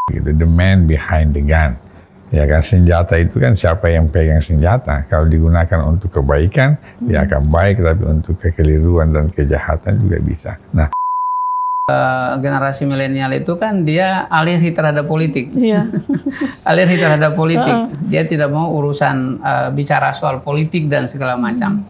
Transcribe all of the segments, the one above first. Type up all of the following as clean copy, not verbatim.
gitu, the man behind the gun. Ya kan, senjata itu kan siapa yang pegang senjata. Kalau digunakan untuk kebaikan, dia akan baik, tapi untuk kekeliruan dan kejahatan juga bisa. Nah, generasi milenial itu kan dia alergi terhadap politik. Iya. Alergi terhadap politik. Dia tidak mau urusan bicara soal politik dan segala macam.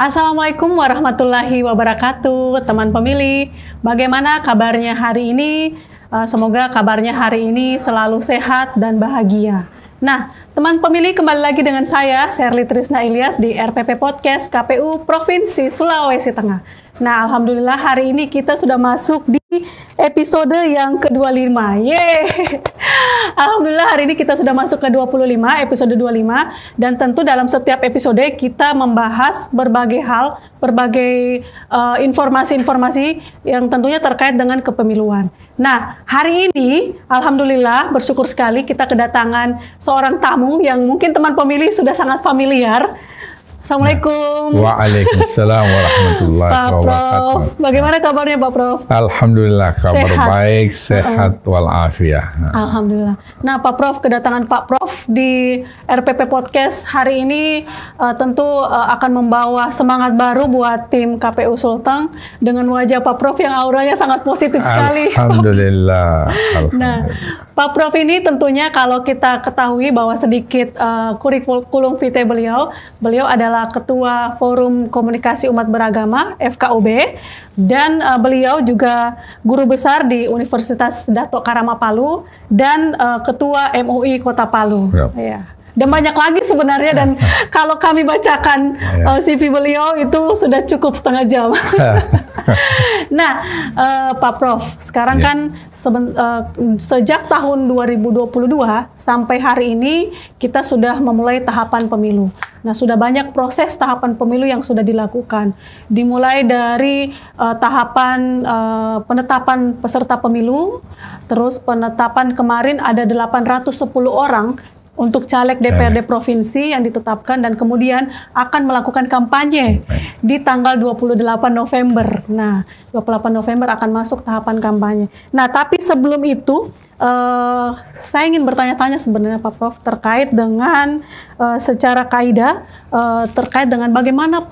Assalamualaikum warahmatullahi wabarakatuh, teman pemilih. Bagaimana kabarnya hari ini? Semoga kabarnya hari ini selalu sehat dan bahagia. Nah, teman pemilih, kembali lagi dengan saya, Sherly Trisna Ilyas di RPP Podcast KPU Provinsi Sulawesi Tengah. Nah, alhamdulillah hari ini kita sudah masuk di episode yang ke-25. Yeay! Alhamdulillah hari ini kita sudah masuk ke 25, episode 25. Dan tentu dalam setiap episode kita membahas berbagai hal, berbagai informasi-informasi yang tentunya terkait dengan kepemiluan. Nah, hari ini alhamdulillah bersyukur sekali kita kedatangan seorang tamu yang mungkin teman pemilih sudah sangat familiar. Assalamualaikum. Waalaikumsalam warahmatullahi wabarakatuh. Bagaimana kabarnya Pak Prof? Alhamdulillah kabar baik, sehat walafiat. Alhamdulillah. Nah Pak Prof, kedatangan Pak Prof di RPP Podcast hari ini tentu akan membawa semangat baru buat tim KPU Sulteng dengan wajah Pak Prof yang auranya sangat positif sekali. Alhamdulillah. Nah Pak Prof ini tentunya kalau kita ketahui bahwa sedikit kurikulum vitae beliau adalah Ketua Forum Komunikasi Umat Beragama FKUB dan beliau juga guru besar di Universitas Dato' Karama Palu dan Ketua MUI Kota Palu. Ya. Dan banyak lagi sebenarnya, dan kalau kami bacakan CV beliau itu sudah cukup setengah jam. Nah, Pak Prof, sekarang kan sejak tahun 2022 sampai hari ini kita sudah memulai tahapan pemilu. Nah, sudah banyak proses tahapan pemilu yang sudah dilakukan. Dimulai dari tahapan penetapan peserta pemilu, terus penetapan kemarin ada 810 orang untuk caleg DPRD provinsi yang ditetapkan, dan kemudian akan melakukan kampanye di tanggal 28 November. Nah, 28 November akan masuk tahapan kampanye. Nah, tapi sebelum itu saya ingin bertanya-tanya sebenarnya Pak Prof terkait dengan secara kaidah terkait dengan bagaimana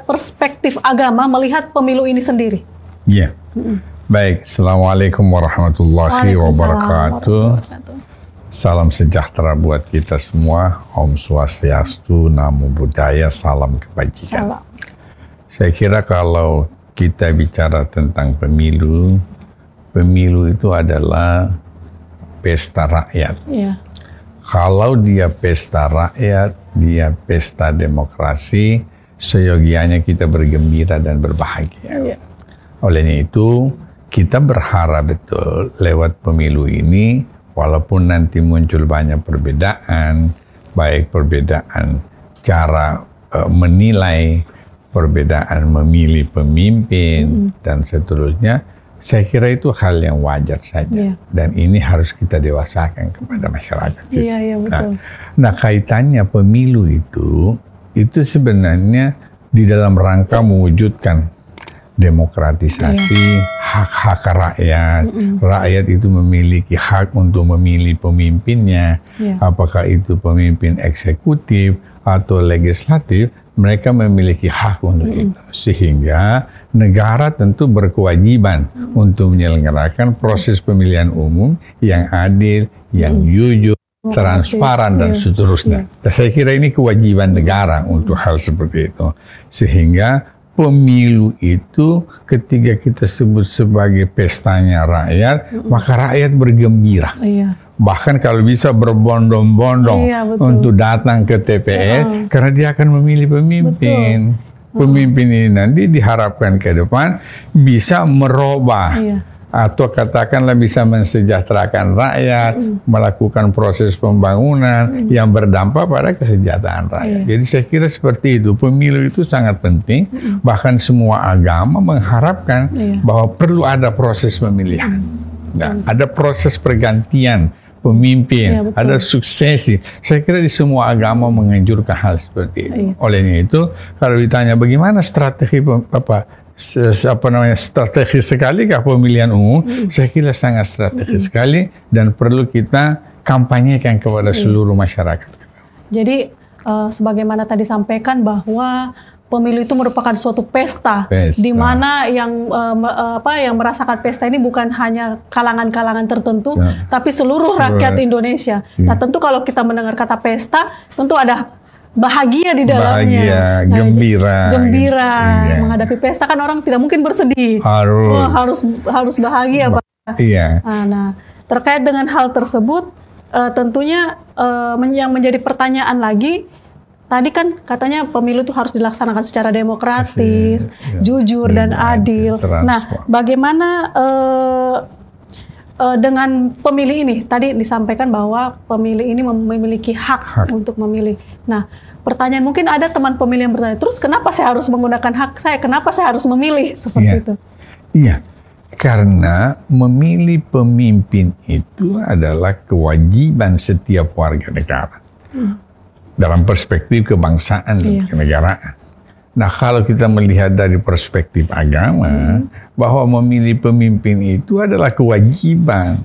perspektif agama melihat pemilu ini sendiri. Iya. Baik, Assalamualaikum warahmatullahi wabarakatuh. Salam sejahtera buat kita semua. Om Swastiastu, Namo Buddhaya, salam kebajikan. Salam. Saya kira kalau kita bicara tentang pemilu, pemilu itu adalah pesta rakyat. Yeah. Kalau dia pesta rakyat, dia pesta demokrasi, seyogianya kita bergembira dan berbahagia. Yeah. Olehnya itu, kita berharap betul lewat pemilu ini, walaupun nanti muncul banyak perbedaan, baik perbedaan cara menilai, perbedaan memilih pemimpin, dan seterusnya, saya kira itu hal yang wajar saja. Dan ini harus kita dewasakan kepada masyarakat kita. Iya, betul. Nah, kaitannya pemilu itu sebenarnya di dalam rangka mewujudkan demokratisasi, hak-hak rakyat. Rakyat itu memiliki hak untuk memilih pemimpinnya. Apakah itu pemimpin eksekutif atau legislatif, mereka memiliki hak untuk itu. Sehingga negara tentu berkewajiban untuk menyelenggarakan proses pemilihan umum yang adil, yang jujur, transparan, dan seterusnya. Dan saya kira ini kewajiban negara untuk hal seperti itu. Sehingga pemilu itu ketika kita sebut sebagai pestanya rakyat, maka rakyat bergembira. Bahkan kalau bisa berbondong-bondong untuk datang ke TPS, karena dia akan memilih pemimpin. Pemimpin ini nanti diharapkan ke depan bisa merubah atau katakanlah bisa mensejahterakan rakyat, melakukan proses pembangunan yang berdampak pada kesejahteraan rakyat. Jadi saya kira seperti itu. Pemilu itu sangat penting. Bahkan semua agama mengharapkan bahwa perlu ada proses pemilihan. Nah, ada proses pergantian pemimpin, ada suksesi. Saya kira di semua agama menganjurkan hal seperti itu. Olehnya itu, kalau ditanya bagaimana strategi strategi sekali kah pemilihan umum? Saya kira sangat strategis sekali dan perlu kita kampanyekan kepada seluruh masyarakat. Jadi sebagaimana tadi sampaikan bahwa pemilu itu merupakan suatu pesta. Di mana yang merasakan pesta ini bukan hanya kalangan-kalangan tertentu, tapi seluruh rakyat Indonesia. Nah, tentu kalau kita mendengar kata pesta, tentu ada bahagia di dalamnya. Gembira menghadapi pesta, kan orang tidak mungkin bersedih. Harus bahagia, Pak. Nah, terkait dengan hal tersebut, tentunya yang menjadi pertanyaan lagi, tadi kan katanya pemilu itu harus dilaksanakan secara demokratis, jujur dan adil. Nah, bagaimana dengan pemilih ini? Tadi disampaikan bahwa pemilih ini memiliki hak untuk memilih. Nah, pertanyaan mungkin ada teman pemilih yang bertanya, terus kenapa saya harus menggunakan hak saya? Kenapa saya harus memilih seperti itu? Iya, karena memilih pemimpin itu adalah kewajiban setiap warga negara dalam perspektif kebangsaan dan kenegaraan. Nah, kalau kita melihat dari perspektif agama, bahwa memilih pemimpin itu adalah kewajiban.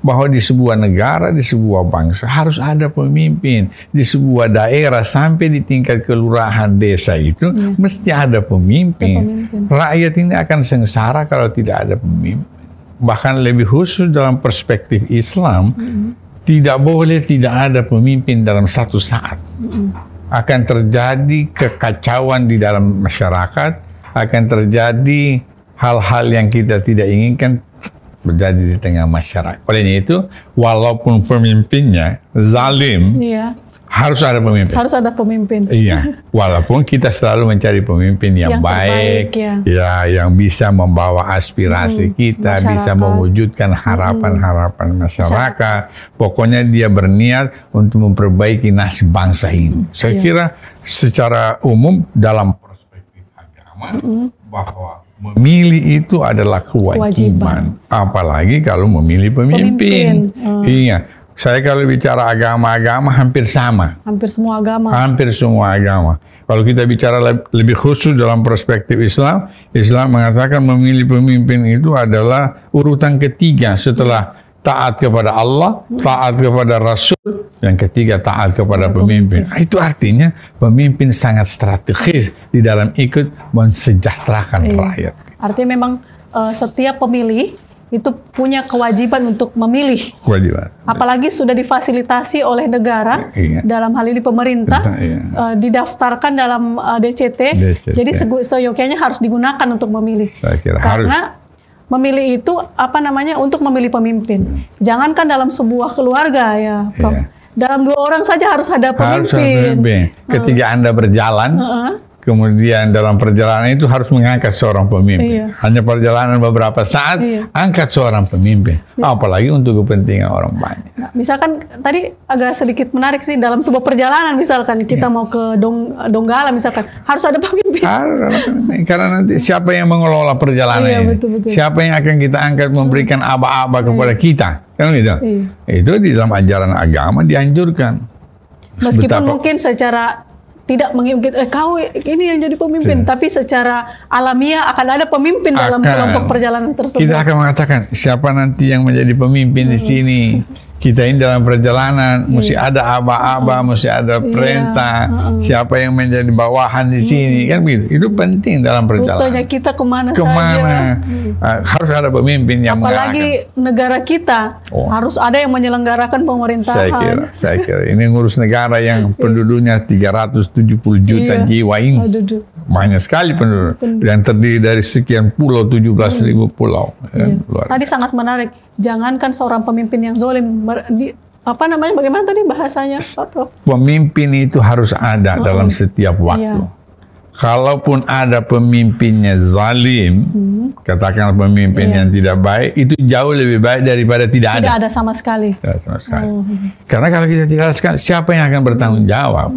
Bahwa di sebuah negara, di sebuah bangsa harus ada pemimpin. Di sebuah daerah sampai di tingkat kelurahan desa itu mesti ada pemimpin. Rakyat ini akan sengsara kalau tidak ada pemimpin. Bahkan lebih khusus dalam perspektif Islam, tidak boleh tidak ada pemimpin dalam satu saat. Akan terjadi kekacauan di dalam masyarakat, akan terjadi hal-hal yang kita tidak inginkan terjadi di tengah masyarakat. Olehnya itu, walaupun pemimpinnya zalim, harus ada pemimpin. Harus ada pemimpin. Iya, walaupun kita selalu mencari pemimpin yang baik, yang bisa membawa aspirasi kita, masyarakat, bisa mewujudkan harapan-harapan masyarakat. Pokoknya dia berniat untuk memperbaiki nasib bangsa ini. Saya kira secara umum dalam perspektif agama bahwa memilih itu adalah kewajiban. Apalagi kalau memilih pemimpin. Iya. Saya kalau bicara agama-agama hampir sama. Hampir semua agama. Hampir semua agama. Kalau kita bicara lebih khusus dalam perspektif Islam, Islam mengatakan memilih pemimpin itu adalah urutan ketiga setelah taat kepada Allah, taat kepada Rasul, yang ketiga taat kepada pemimpin. Itu artinya pemimpin sangat strategis di dalam ikut mensejahterakan rakyat. Artinya memang setiap pemilih itu punya kewajiban untuk memilih. Kewajiban. Apalagi sudah difasilitasi oleh negara, dalam hal ini pemerintah, didaftarkan dalam DCT. Jadi seyogyanya harus digunakan untuk memilih. Saya kira karena memilih itu untuk memilih pemimpin. Jangankan dalam sebuah keluarga ya, Prof. Dalam 2 orang saja harus ada pemimpin. Ketika Anda berjalan, kemudian dalam perjalanan itu harus mengangkat seorang pemimpin. Hanya perjalanan beberapa saat, angkat seorang pemimpin. Apalagi untuk kepentingan orang banyak. Nah, misalkan tadi agak sedikit menarik sih, dalam sebuah perjalanan misalkan kita mau ke Donggala misalkan, harus ada pemimpin. Harus ada pemimpin. Karena nanti siapa yang mengelola perjalanan ini? Betul. Siapa yang akan kita angkat memberikan aba-aba kepada kita? Kan gitu. Itu di dalam ajaran agama dianjurkan. Meskipun mungkin secara tidak mengikuti kau ini yang jadi pemimpin, tapi secara alamiah akan ada pemimpin dalam kelompok perjalanan tersebut. Kita akan mengatakan siapa nanti yang menjadi pemimpin di sini. Kita ini dalam perjalanan mesti ada aba-aba, mesti ada perintah. Siapa yang menjadi bawahan di sini, kan begitu. Itu penting dalam perjalanan. Rutenya kita kemana saja. Harus ada pemimpin yang apalagi negara kita harus ada yang menyelenggarakan pemerintahan. Saya kira ini ngurus negara yang penduduknya 370 juta jiwa ini. Banyak sekali penduduk yang terdiri dari sekian pulau, 17.000 pulau. Tadi sangat menarik. Jangankan seorang pemimpin yang zalim, bagaimana tadi bahasanya, Pak Prof? Pemimpin itu harus ada dalam setiap waktu. kalaupun ada pemimpinnya zalim, katakanlah pemimpin yang tidak baik, itu jauh lebih baik daripada tidak ada. Tidak ada sama sekali. Tidak sama sekali. Karena kalau kita tidak ada sekali, siapa yang akan bertanggung jawab?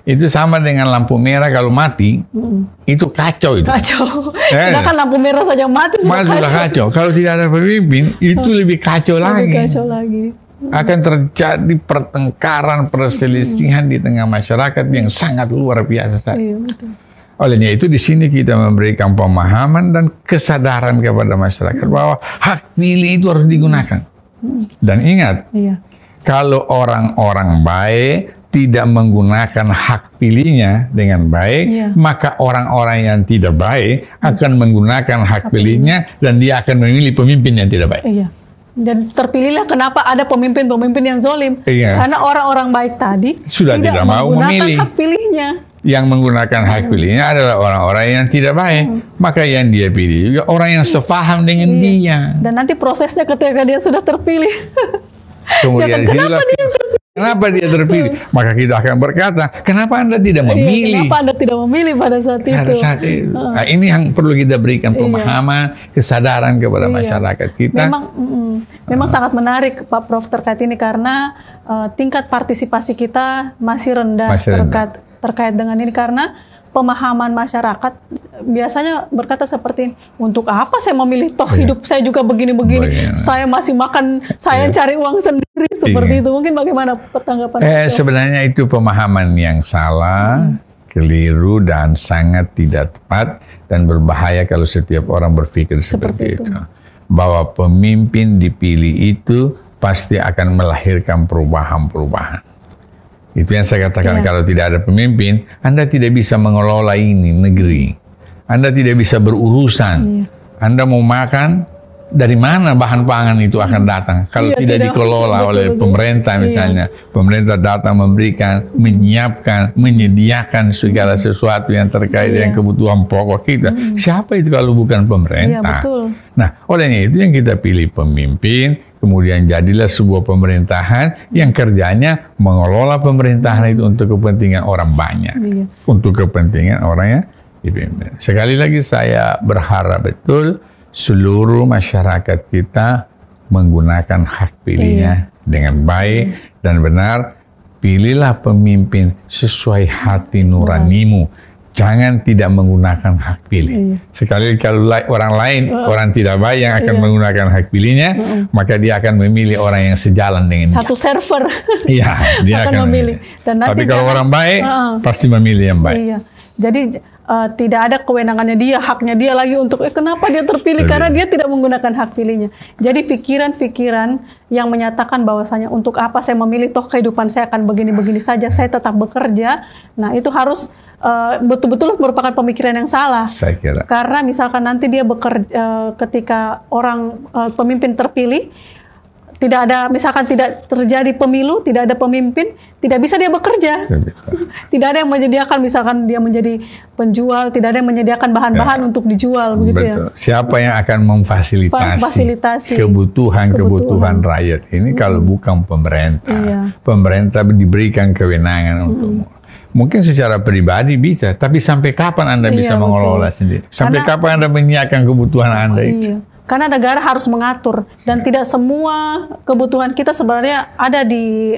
Itu sama dengan lampu merah kalau mati, itu kacau itu. Kacau. Sedangkan lampu merah saja mati sudah kacau. Kalau tidak ada pemimpin, itu lebih kacau lagi. Lebih kacau lagi. Akan terjadi pertengkaran, perselisihan di tengah masyarakat yang sangat luar biasa. Iya, betul. Olehnya itu di sini kita memberikan pemahaman dan kesadaran kepada masyarakat bahwa hak pilih itu harus digunakan. Dan ingat, kalau orang-orang baik tidak menggunakan hak pilihnya dengan baik, maka orang-orang yang tidak baik akan menggunakan hak pilihnya dan dia akan memilih pemimpin yang tidak baik. Iya. Dan terpilihlah kenapa ada pemimpin-pemimpin yang zalim. Karena orang-orang baik tadi sudah tidak mau memilih hak pilihnya. Yang menggunakan hak pilihnya adalah orang-orang yang tidak baik. Maka yang dia pilih juga orang yang sefaham dengan dia. Dan nanti prosesnya ketika dia sudah terpilih. Kemudian kenapa dia terpilih? Maka kita akan berkata, kenapa Anda tidak memilih? Kenapa Anda tidak memilih pada saat itu? Nah, ini yang perlu kita berikan pemahaman, kesadaran kepada masyarakat kita. Memang sangat menarik Pak Prof terkait ini karena tingkat partisipasi kita masih rendah, terkait dengan ini karena pemahaman masyarakat biasanya berkata seperti ini, untuk apa saya memilih toh hidup saya juga begini-begini, saya masih makan, saya cari uang sendiri seperti itu. Mungkin bagaimana tanggapan sebenarnya itu pemahaman yang salah, keliru dan sangat tidak tepat dan berbahaya kalau setiap orang berpikir seperti itu. Bahwa pemimpin dipilih itu pasti akan melahirkan perubahan-perubahan. Itu yang saya katakan, kalau tidak ada pemimpin, Anda tidak bisa mengelola ini negeri. Anda tidak bisa berurusan. Anda mau makan, dari mana bahan pangan itu akan datang? Kalau tidak dikelola oleh pemerintah misalnya. Pemerintah datang memberikan, menyiapkan, menyediakan segala sesuatu yang terkait dengan kebutuhan pokok kita. Siapa itu kalau bukan pemerintah? Nah, olehnya itu yang kita pilih pemimpin, kemudian jadilah sebuah pemerintahan yang kerjanya mengelola pemerintahan itu untuk kepentingan orang banyak. Untuk kepentingan orang yang dipimpin. Sekali lagi saya berharap betul seluruh masyarakat kita menggunakan hak pilihnya dengan baik dan benar. Pilihlah pemimpin sesuai hati nuranimu. Jangan tidak menggunakan hak pilih. Sekali kalau orang lain, orang tidak baik yang akan menggunakan hak pilihnya, maka dia akan memilih orang yang sejalan dengan dia. Satu server. Iya, dia akan memilih. Dan nanti tapi kalau orang baik, pasti memilih yang baik. Jadi tidak ada kewenangannya dia, haknya dia lagi untuk kenapa dia terpilih karena dia tidak menggunakan hak pilihnya. Jadi pikiran-pikiran yang menyatakan bahwasanya untuk apa saya memilih, toh kehidupan saya akan begini-begini saja, saya tetap bekerja. Nah, itu harus betul-betul merupakan pemikiran yang salah. Saya kira. Karena misalkan nanti dia bekerja ketika orang pemimpin terpilih, tidak ada, misalkan tidak terjadi pemilu, tidak ada pemimpin, tidak bisa dia bekerja. Tidak ada yang menyediakan, misalkan dia menjadi penjual, tidak ada yang menyediakan bahan-bahan untuk dijual, begitu ya. Siapa yang akan memfasilitasi kebutuhan rakyat ini kalau bukan pemerintah? Pemerintah diberikan kewenangan untukmu. Mungkin secara pribadi bisa, tapi sampai kapan Anda bisa mengelola sendiri? Sampai kapan Anda menyiapkan kebutuhan Anda itu? Karena negara harus mengatur dan tidak semua kebutuhan kita sebenarnya ada di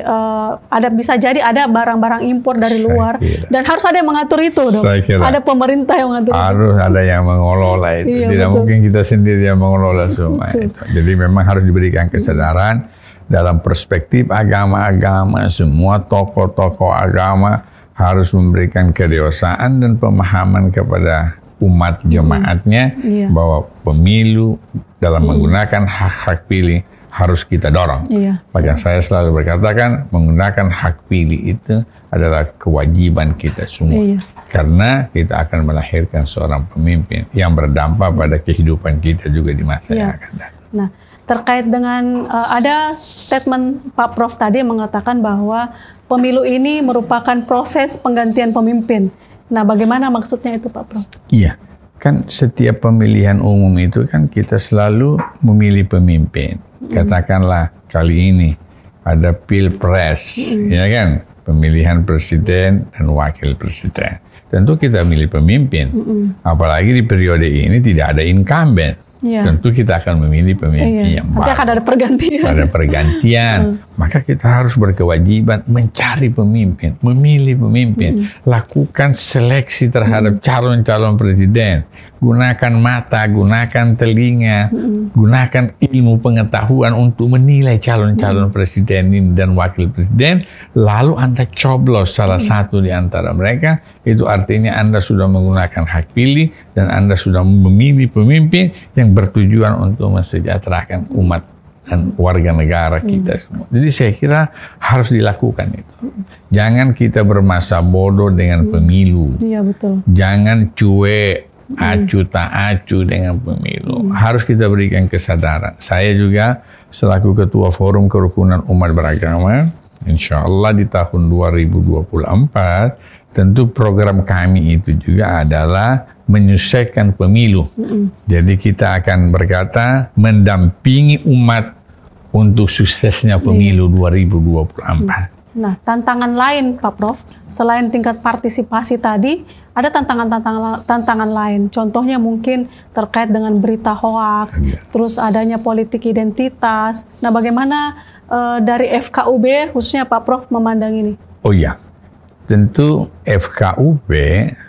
bisa jadi ada barang-barang impor dari luar dan harus ada yang mengatur itu dong. Ada pemerintah yang mengatur. Harus ada yang mengelola itu. Tidak mungkin kita sendiri yang mengelola semua itu. Jadi memang harus diberikan kesadaran dalam perspektif agama-agama, semua tokoh-tokoh agama harus memberikan kedewasaan dan pemahaman kepada umat jemaatnya bahwa pemilu dalam menggunakan hak-hak pilih harus kita dorong. Maka saya selalu berkatakan menggunakan hak pilih itu adalah kewajiban kita semua. Karena kita akan melahirkan seorang pemimpin yang berdampak pada kehidupan kita juga di masa yang akan datang. Nah, terkait dengan ada statement Pak Prof tadi yang mengatakan bahwa pemilu ini merupakan proses penggantian pemimpin. Nah, bagaimana maksudnya itu Pak Prof? Iya, kan setiap pemilihan umum itu kan kita selalu memilih pemimpin. Katakanlah kali ini ada pilpres, ya kan? Pemilihan presiden dan wakil presiden. tentu kita milih pemimpin. Apalagi di periode ini tidak ada incumbent. Tentu kita akan memilih pemimpin yang baru. Nanti akan ada pergantian. Ada pergantian. Maka kita harus berkewajiban mencari pemimpin, memilih pemimpin, lakukan seleksi terhadap calon-calon presiden. Gunakan mata, gunakan telinga, gunakan ilmu pengetahuan untuk menilai calon-calon presiden dan wakil presiden. Lalu Anda coblos salah satu di antara mereka. Itu artinya Anda sudah menggunakan hak pilih dan Anda sudah memilih pemimpin yang bertujuan untuk mensejahterakan umat dan warga negara kita semua. Jadi saya kira harus dilakukan itu. Jangan kita bermasa bodoh dengan pemilu. Iya, betul. Jangan cuek, acu tak acu dengan pemilu. Harus kita berikan kesadaran. Saya juga selaku Ketua Forum Kerukunan Umat Beragama, insya Allah di tahun 2024, tentu program kami itu juga adalah menyelesaikan pemilu. Jadi kita akan berkata mendampingi umat untuk suksesnya pemilu 2024. Nah, tantangan lain Pak Prof, selain tingkat partisipasi tadi, ada tantangan lain. Contohnya mungkin terkait dengan berita hoaks, terus adanya politik identitas. Nah, bagaimana dari FKUB khususnya Pak Prof memandang ini? Oh iya, tentu FKUB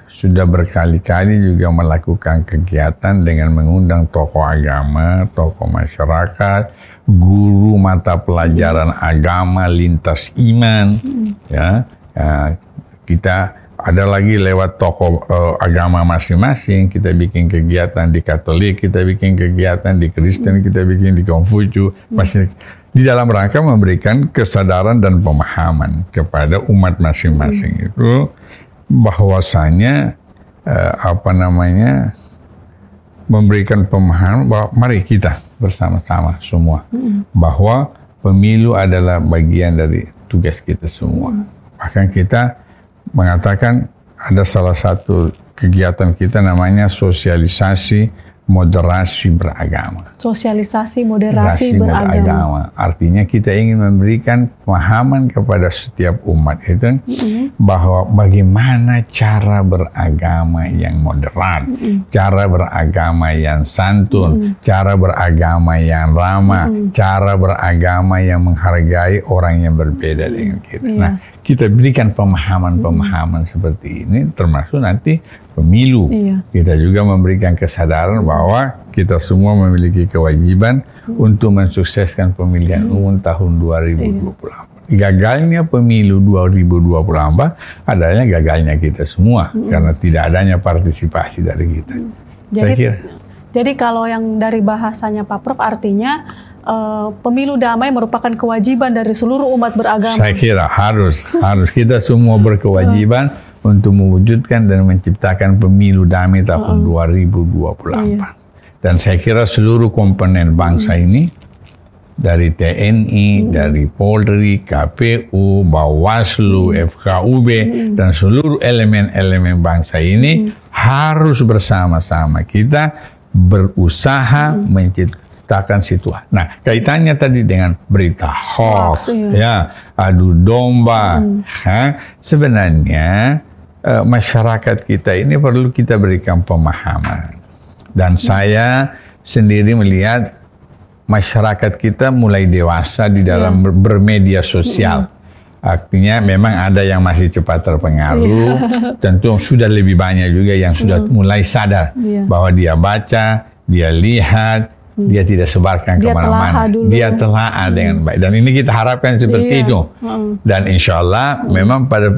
sudah berkali-kali juga melakukan kegiatan dengan mengundang tokoh agama, tokoh masyarakat, guru mata pelajaran agama lintas iman, kita ada lagi lewat tokoh agama masing-masing, kita bikin kegiatan di Katolik, kita bikin kegiatan di Kristen, kita bikin di Konghucu, masih di dalam rangka memberikan kesadaran dan pemahaman kepada umat masing-masing itu bahwasanya memberikan pemahaman bahwa mari kita bersama-sama semua bahwa pemilu adalah bagian dari tugas kita semua. Bahkan kita mengatakan ada salah satu kegiatan kita namanya sosialisasi moderasi beragama. Sosialisasi moderasi beragama. Artinya kita ingin memberikan pemahaman kepada setiap umat itu bahwa bagaimana cara beragama yang moderat, cara beragama yang santun, cara beragama yang ramah, cara beragama yang menghargai orang yang berbeda dengan kita. Nah, kita berikan pemahaman-pemahaman seperti ini, termasuk nanti pemilu. Kita juga memberikan kesadaran bahwa kita semua memiliki kewajiban untuk mensukseskan pemilihan umum tahun 2024. Gagalnya pemilu 2024 adalah gagalnya kita semua karena tidak adanya partisipasi dari kita. Jadi kalau yang dari bahasanya Pak Prof artinya pemilu damai merupakan kewajiban dari seluruh umat beragama. Saya kira harus kita semua berkewajiban untuk mewujudkan dan menciptakan pemilu damai tahun 2024. Dan saya kira seluruh komponen bangsa ini, dari TNI, dari Polri, KPU, Bawaslu, FKUB, dan seluruh elemen-elemen bangsa ini harus bersama-sama kita berusaha menciptakan situasi. Nah, kaitannya tadi dengan berita hoax, adu domba, sebenarnya masyarakat kita ini perlu kita berikan pemahaman. Dan saya sendiri melihat masyarakat kita mulai dewasa di dalam bermedia sosial. Artinya memang ada yang masih cepat terpengaruh, tentu sudah lebih banyak juga yang sudah mulai sadar bahwa dia baca, dia lihat, dia tidak sebarkan kemana-mana. Dia telah dengan baik. Dan ini kita harapkan seperti itu. Dan insya Allah memang pada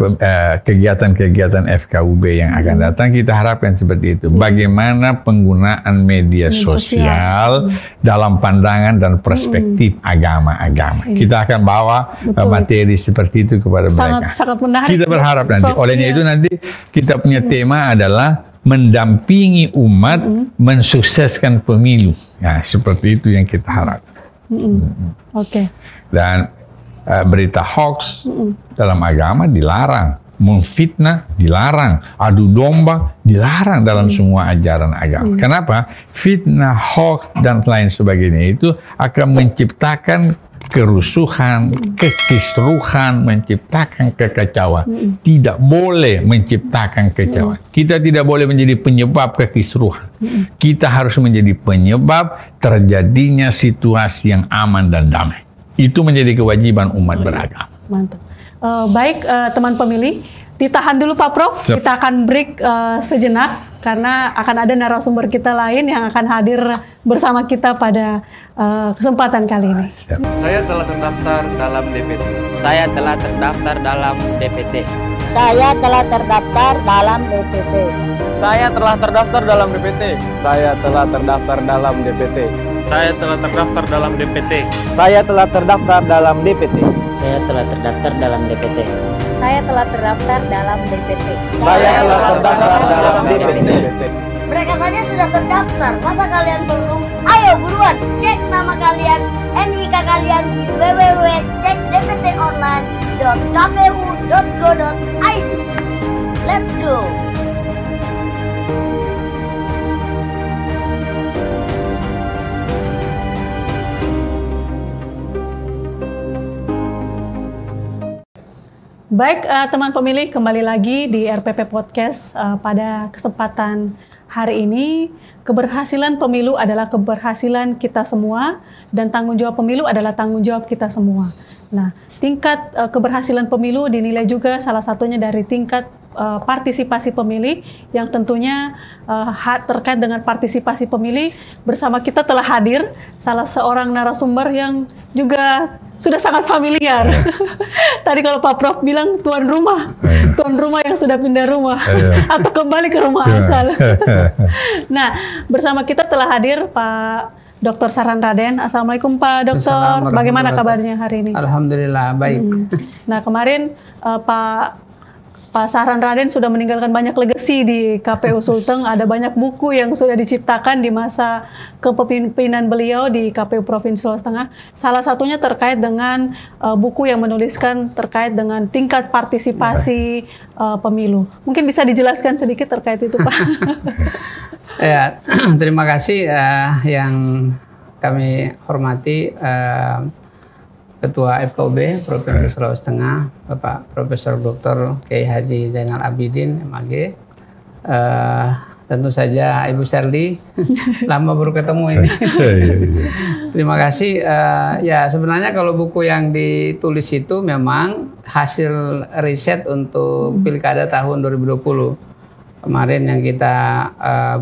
kegiatan-kegiatan FKUB yang akan datang kita harapkan seperti itu. Bagaimana penggunaan media sosial dalam pandangan dan perspektif agama-agama. Kita akan bawa materi seperti itu kepada mereka. Sangat menarik. Kita berharap nanti. Olehnya itu nanti kita punya tema adalah mendampingi umat mensukseskan pemilu. Nah, seperti itu yang kita harapkan. Dan berita hoax dalam agama dilarang, memfitnah dilarang, adu domba dilarang dalam semua ajaran agama. Kenapa? Fitnah, hoax dan lain sebagainya itu akan menciptakan kerusuhan, kekisruhan, menciptakan kekacauan. Tidak boleh menciptakan kekacauan. Kita tidak boleh menjadi penyebab kekisruhan. Kita harus menjadi penyebab terjadinya situasi yang aman dan damai. Itu menjadi kewajiban umat beragama. Mantap. Baik teman pemilih, ditahan dulu Pak Prof. Kita akan break sejenak karena akan ada narasumber kita lain yang akan hadir bersama kita pada kesempatan kali ini. Saya telah terdaftar dalam DPT. Saya telah terdaftar dalam DPT. Saya telah terdaftar dalam DPT. Saya telah terdaftar dalam DPT. Saya telah terdaftar dalam DPT. Saya telah terdaftar dalam DPT. Saya telah terdaftar dalam DPT. Saya telah terdaftar dalam DPT. Saya telah terdaftar dalam DPT. Saya telah terdaftar dalam DPT. Mereka saja sudah terdaftar, masa kalian belum? Ayo buruan, cek nama kalian, NIK kalian di www.cekdptonline.kpu.go.id. Let's go! Baik teman pemilih, kembali lagi di RPP Podcast pada kesempatan hari ini. Keberhasilan pemilu adalah keberhasilan kita semua dan tanggung jawab pemilu adalah tanggung jawab kita semua. Nah, tingkat keberhasilan pemilu dinilai juga salah satunya dari tingkat partisipasi pemilih yang tentunya terkait dengan partisipasi pemilih bersama kita telah hadir salah seorang narasumber yang juga sudah sangat familiar. Tadi kalau Pak Prof bilang tuan rumah yang sudah pindah rumah atau kembali ke rumah asal. Nah, bersama kita telah hadir Pak Dr. Saran Raden. Assalamualaikum Pak Dokter. Bagaimana kabarnya hari ini? Alhamdulillah baik. Nah, kemarin Pak Saran Raden sudah meninggalkan banyak legasi di KPU Sulteng. Ada banyak buku yang sudah diciptakan di masa kepemimpinan beliau di KPU Provinsi Sulawesi Tengah. Salah satunya terkait dengan buku yang menuliskan terkait dengan tingkat partisipasi pemilu. Mungkin bisa dijelaskan sedikit terkait itu, Pak? Ya, terima kasih yang kami hormati Ketua FKUB Provinsi Sulawesi Tengah, Bapak Profesor Dr. Kiai Haji Zainal Abidin, MAG. Tentu saja Ibu Sherly, lama baru ketemu ini. Terima kasih. Ya sebenarnya kalau buku yang ditulis itu memang hasil riset untuk Pilkada tahun 2020. Kemarin yang kita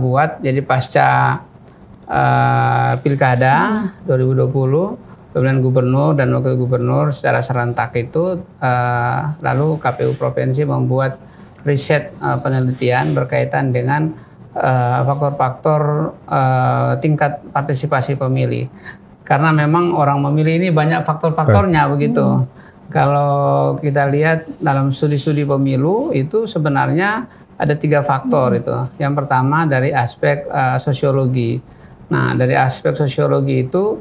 buat, jadi pasca Pilkada 2020, pemilihan gubernur dan wakil gubernur secara serentak itu, lalu KPU Provinsi membuat riset penelitian berkaitan dengan faktor-faktor tingkat partisipasi pemilih. Karena memang orang memilih ini banyak faktor-faktornya begitu. Kalau kita lihat dalam studi-studi pemilu itu sebenarnya ada 3 faktor itu. Yang pertama dari aspek sosiologi. Nah, dari aspek sosiologi itu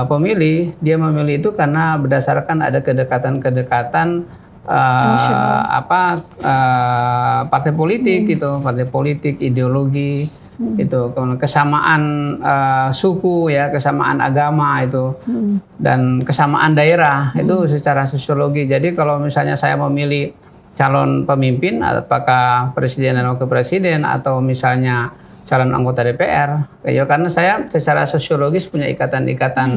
pemilih, dia memilih itu karena berdasarkan ada kedekatan-kedekatan partai politik gitu, partai politik, ideologi itu, kesamaan suku ya, kesamaan agama itu, dan kesamaan daerah itu secara sosiologi. Jadi kalau misalnya saya memilih calon pemimpin, apakah presiden dan wakil presiden atau misalnya calon anggota DPR, ya karena saya secara sosiologis punya ikatan-ikatan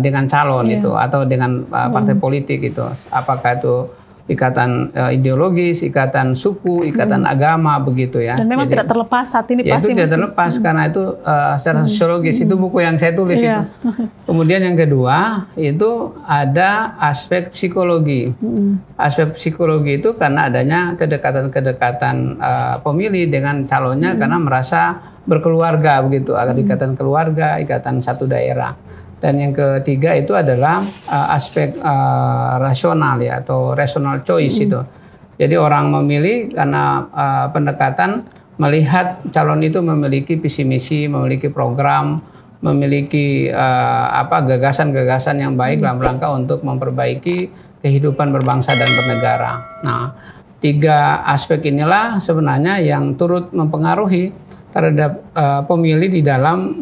dengan calon itu atau dengan partai politik itu, apakah itu ikatan ideologis, ikatan suku, ikatan agama begitu ya. Dan memang tidak terlepas saat ini ya, pasti. Itu tidak terlepas karena itu secara sosiologis itu buku yang saya tulis itu. Kemudian yang kedua itu ada aspek psikologi. Aspek psikologi itu karena adanya kedekatan-kedekatan pemilih dengan calonnya karena merasa berkeluarga begitu, ada ikatan keluarga, ikatan satu daerah. Dan yang ketiga itu adalah aspek rasional ya, atau rational choice itu. Jadi orang memilih karena pendekatan melihat calon itu memiliki visi misi, memiliki program, memiliki gagasan-gagasan yang baik dalam rangka untuk memperbaiki kehidupan berbangsa dan bernegara. Nah, 3 aspek inilah sebenarnya yang turut mempengaruhi terhadap pemilih di dalam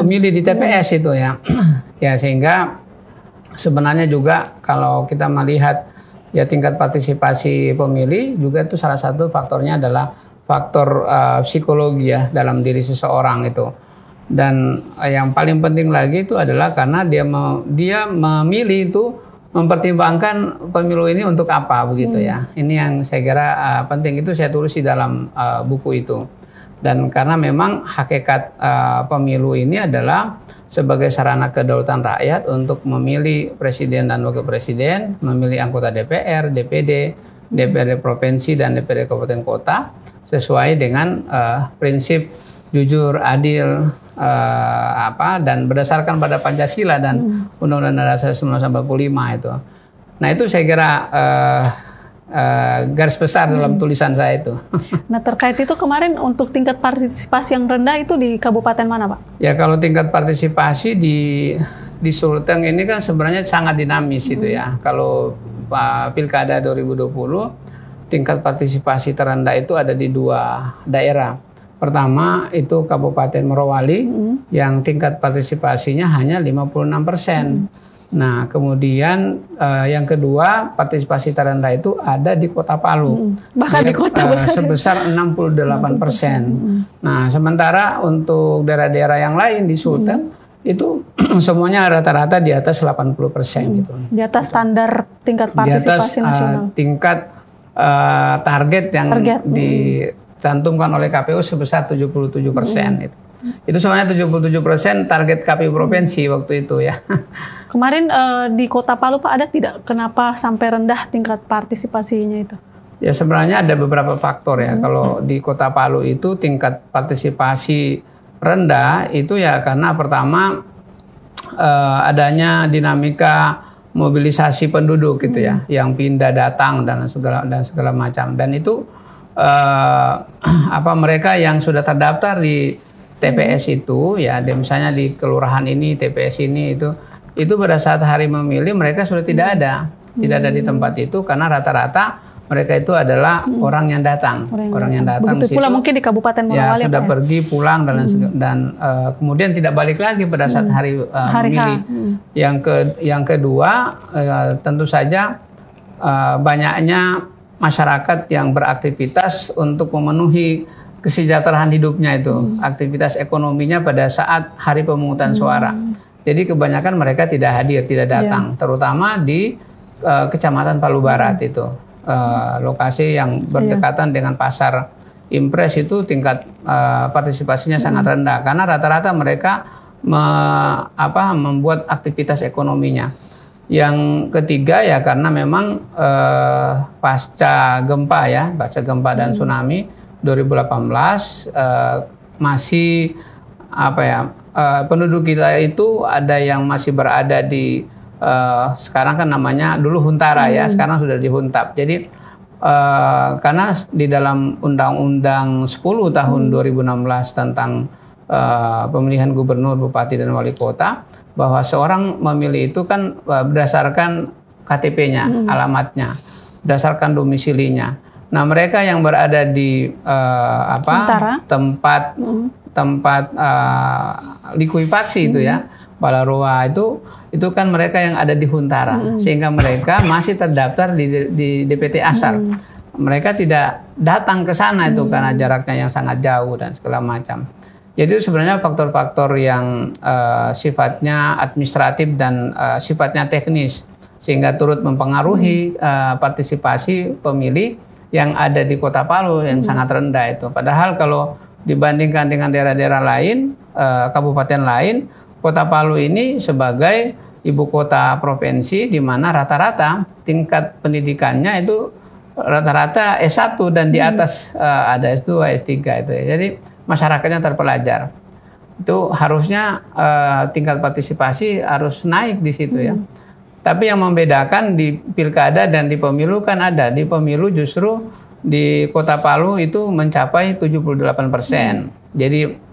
memilih di TPS itu ya. Ya, sehingga sebenarnya juga kalau kita melihat ya tingkat partisipasi pemilih juga itu salah satu faktornya adalah faktor psikologi ya dalam diri seseorang itu. Dan yang paling penting lagi itu adalah karena dia memilih itu mempertimbangkan pemilu ini untuk apa begitu ya. Ini yang saya kira penting, itu saya tulis di dalam buku itu. Dan karena memang hakikat pemilu ini adalah sebagai sarana kedaulatan rakyat untuk memilih presiden dan wakil presiden, memilih anggota DPR, DPD, DPRD provinsi dan DPRD kabupaten kota sesuai dengan prinsip jujur, adil, dan berdasarkan pada Pancasila dan Undang-Undang Dasar 1945 itu. Nah, itu saya kira garis besar dalam tulisan saya itu. Nah, terkait itu kemarin untuk tingkat partisipasi yang rendah itu di kabupaten mana, Pak? Ya, kalau tingkat partisipasi di Sulteng ini kan sebenarnya sangat dinamis itu ya. Kalau Pilkada 2020 tingkat partisipasi terendah itu ada di 2 daerah. Pertama itu Kabupaten Morowali yang tingkat partisipasinya hanya 56%. Nah, kemudian yang kedua partisipasi terendah itu ada di Kota Palu. Bahkan di kota besar sebesar 68%. Nah, sementara untuk daerah-daerah yang lain di Sulteng itu semuanya rata-rata di atas 80% gitu. Di atas standar tingkat partisipasi nasional. Tingkat target yang dicantumkan oleh KPU sebesar 77% itu. Itu sebenarnya 77% target KPU provinsi waktu itu ya. Kemarin di Kota Palu Pak ada tidak kenapa sampai rendah tingkat partisipasinya itu? Ya, sebenarnya ada beberapa faktor ya. Kalau di Kota Palu itu tingkat partisipasi rendah itu ya karena pertama adanya dinamika mobilisasi penduduk gitu ya, yang pindah datang dan segala macam. Dan itu mereka yang sudah terdaftar di TPS itu ya, misalnya di kelurahan ini, TPS ini itu pada saat hari memilih mereka sudah tidak ada di tempat itu karena rata-rata mereka itu adalah orang yang datang, di situ. Pula mungkin di Kabupaten Morowali ya sudah pergi pulang dan kemudian tidak balik lagi pada saat hari memilih. Yang kedua tentu saja banyaknya masyarakat yang beraktivitas untuk memenuhi kesejahteraan hidupnya itu, aktivitas ekonominya pada saat hari pemungutan suara. Jadi kebanyakan mereka tidak hadir, tidak datang, terutama di Kecamatan Palu Barat itu, lokasi yang berdekatan dengan pasar Impres itu tingkat partisipasinya sangat rendah karena rata-rata mereka membuat aktivitas ekonominya. Yang ketiga ya karena memang pasca gempa dan tsunami 2018 masih penduduk kita itu ada yang masih berada di sekarang kan namanya dulu Huntara ya, sekarang sudah dihuntap. Jadi karena di dalam Undang-Undang 10 tahun 2016 tentang pemilihan gubernur, bupati dan wali kota, bahwa seorang memilih itu kan berdasarkan KTP-nya, alamatnya, berdasarkan domisilinya. Nah, mereka yang berada di tempat likuifaksi itu ya, Balaroa itu kan mereka yang ada di Huntara, sehingga mereka masih terdaftar di DPT Asar. Mereka tidak datang ke sana itu karena jaraknya yang sangat jauh dan segala macam. Jadi sebenarnya faktor-faktor yang sifatnya administratif dan sifatnya teknis sehingga turut mempengaruhi partisipasi pemilih yang ada di Kota Palu yang sangat rendah itu. Padahal kalau dibandingkan dengan daerah-daerah lain, kabupaten lain, Kota Palu ini sebagai ibu kota provinsi di mana rata-rata tingkat pendidikannya itu rata-rata S1 dan di atas ada S2, S3 itu. Jadi masyarakatnya terpelajar. Itu harusnya tingkat partisipasi harus naik di situ ya. Tapi yang membedakan di pilkada dan di pemilu kan ada. Di pemilu justru di Kota Palu itu mencapai 78%. Jadi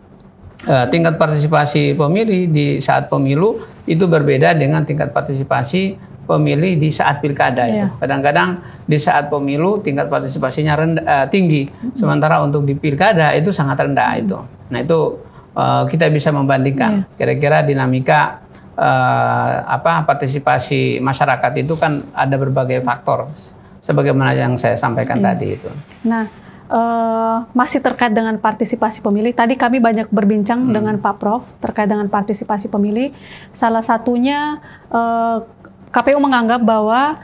tingkat partisipasi pemilih di saat pemilu itu berbeda dengan tingkat partisipasi pemilih di saat pilkada itu. Kadang-kadang di saat pemilu tingkat partisipasinya tinggi, sementara untuk di pilkada itu sangat rendah itu. Nah itu kita bisa membandingkan kira-kira dinamika partisipasi masyarakat itu kan ada berbagai faktor, sebagaimana yang saya sampaikan tadi itu. Nah, masih terkait dengan partisipasi pemilih, tadi kami banyak berbincang dengan Pak Prof terkait dengan partisipasi pemilih. Salah satunya KPU menganggap bahwa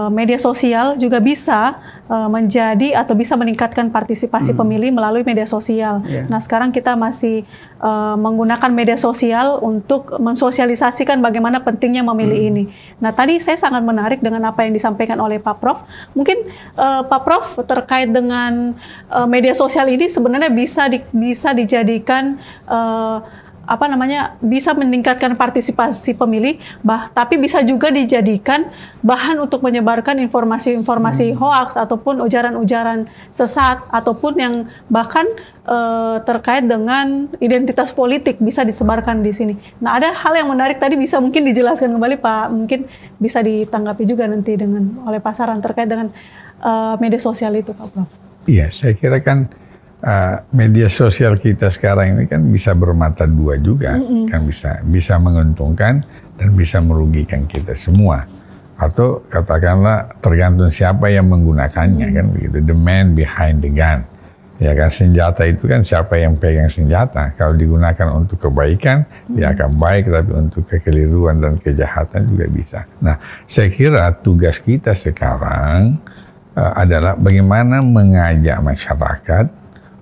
media sosial juga bisa menjadi atau bisa meningkatkan partisipasi pemilih melalui media sosial. Nah, sekarang kita masih menggunakan media sosial untuk mensosialisasikan bagaimana pentingnya memilih ini. Nah, tadi saya sangat menarik dengan apa yang disampaikan oleh Pak Prof. Mungkin Pak Prof terkait dengan media sosial ini sebenarnya bisa dijadikan bisa meningkatkan partisipasi pemilih, tapi bisa juga dijadikan bahan untuk menyebarkan informasi-informasi hoaks ataupun ujaran-ujaran sesat ataupun yang bahkan terkait dengan identitas politik bisa disebarkan di sini. Nah, ada hal yang menarik tadi bisa mungkin dijelaskan kembali Pak, mungkin bisa ditanggapi juga nanti oleh Pak Saran terkait dengan media sosial itu Pak Prof. Iya, saya kira kan media sosial kita sekarang ini kan bisa bermata dua juga, kan bisa menguntungkan dan bisa merugikan kita semua. Atau katakanlah tergantung siapa yang menggunakannya, kan begitu. The man behind the gun. Ya kan, senjata itu kan siapa yang pegang senjata. Kalau digunakan untuk kebaikan, dia akan baik, tapi untuk kekeliruan dan kejahatan juga bisa. Nah, saya kira tugas kita sekarang adalah bagaimana mengajak masyarakat,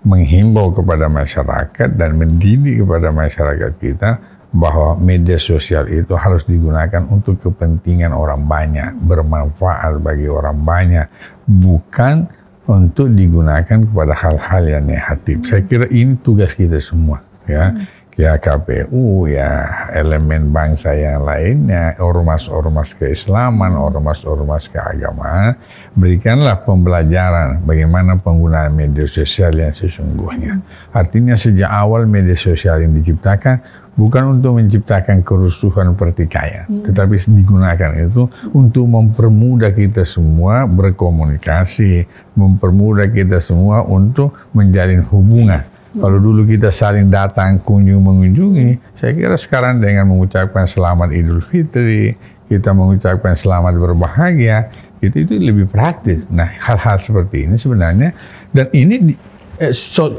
menghimbau kepada masyarakat dan mendidik kepada masyarakat kita bahwa media sosial itu harus digunakan untuk kepentingan orang banyak, bermanfaat bagi orang banyak, bukan untuk digunakan kepada hal-hal yang negatif. Saya kira ini tugas kita semua, ya. Ya KPU, ya elemen bangsa yang lainnya, ormas-ormas keislaman, ormas-ormas keagamaan, berikanlah pembelajaran bagaimana penggunaan media sosial yang sesungguhnya. Artinya sejak awal media sosial yang diciptakan bukan untuk menciptakan kerusuhan pertikaian, tetapi digunakan itu untuk mempermudah kita semua berkomunikasi, mempermudah kita semua untuk menjalin hubungan. Kalau dulu kita saling datang, mengunjungi, saya kira sekarang dengan mengucapkan selamat Idul Fitri, kita mengucapkan selamat berbahagia, itu lebih praktis. Nah, hal-hal seperti ini sebenarnya, dan ini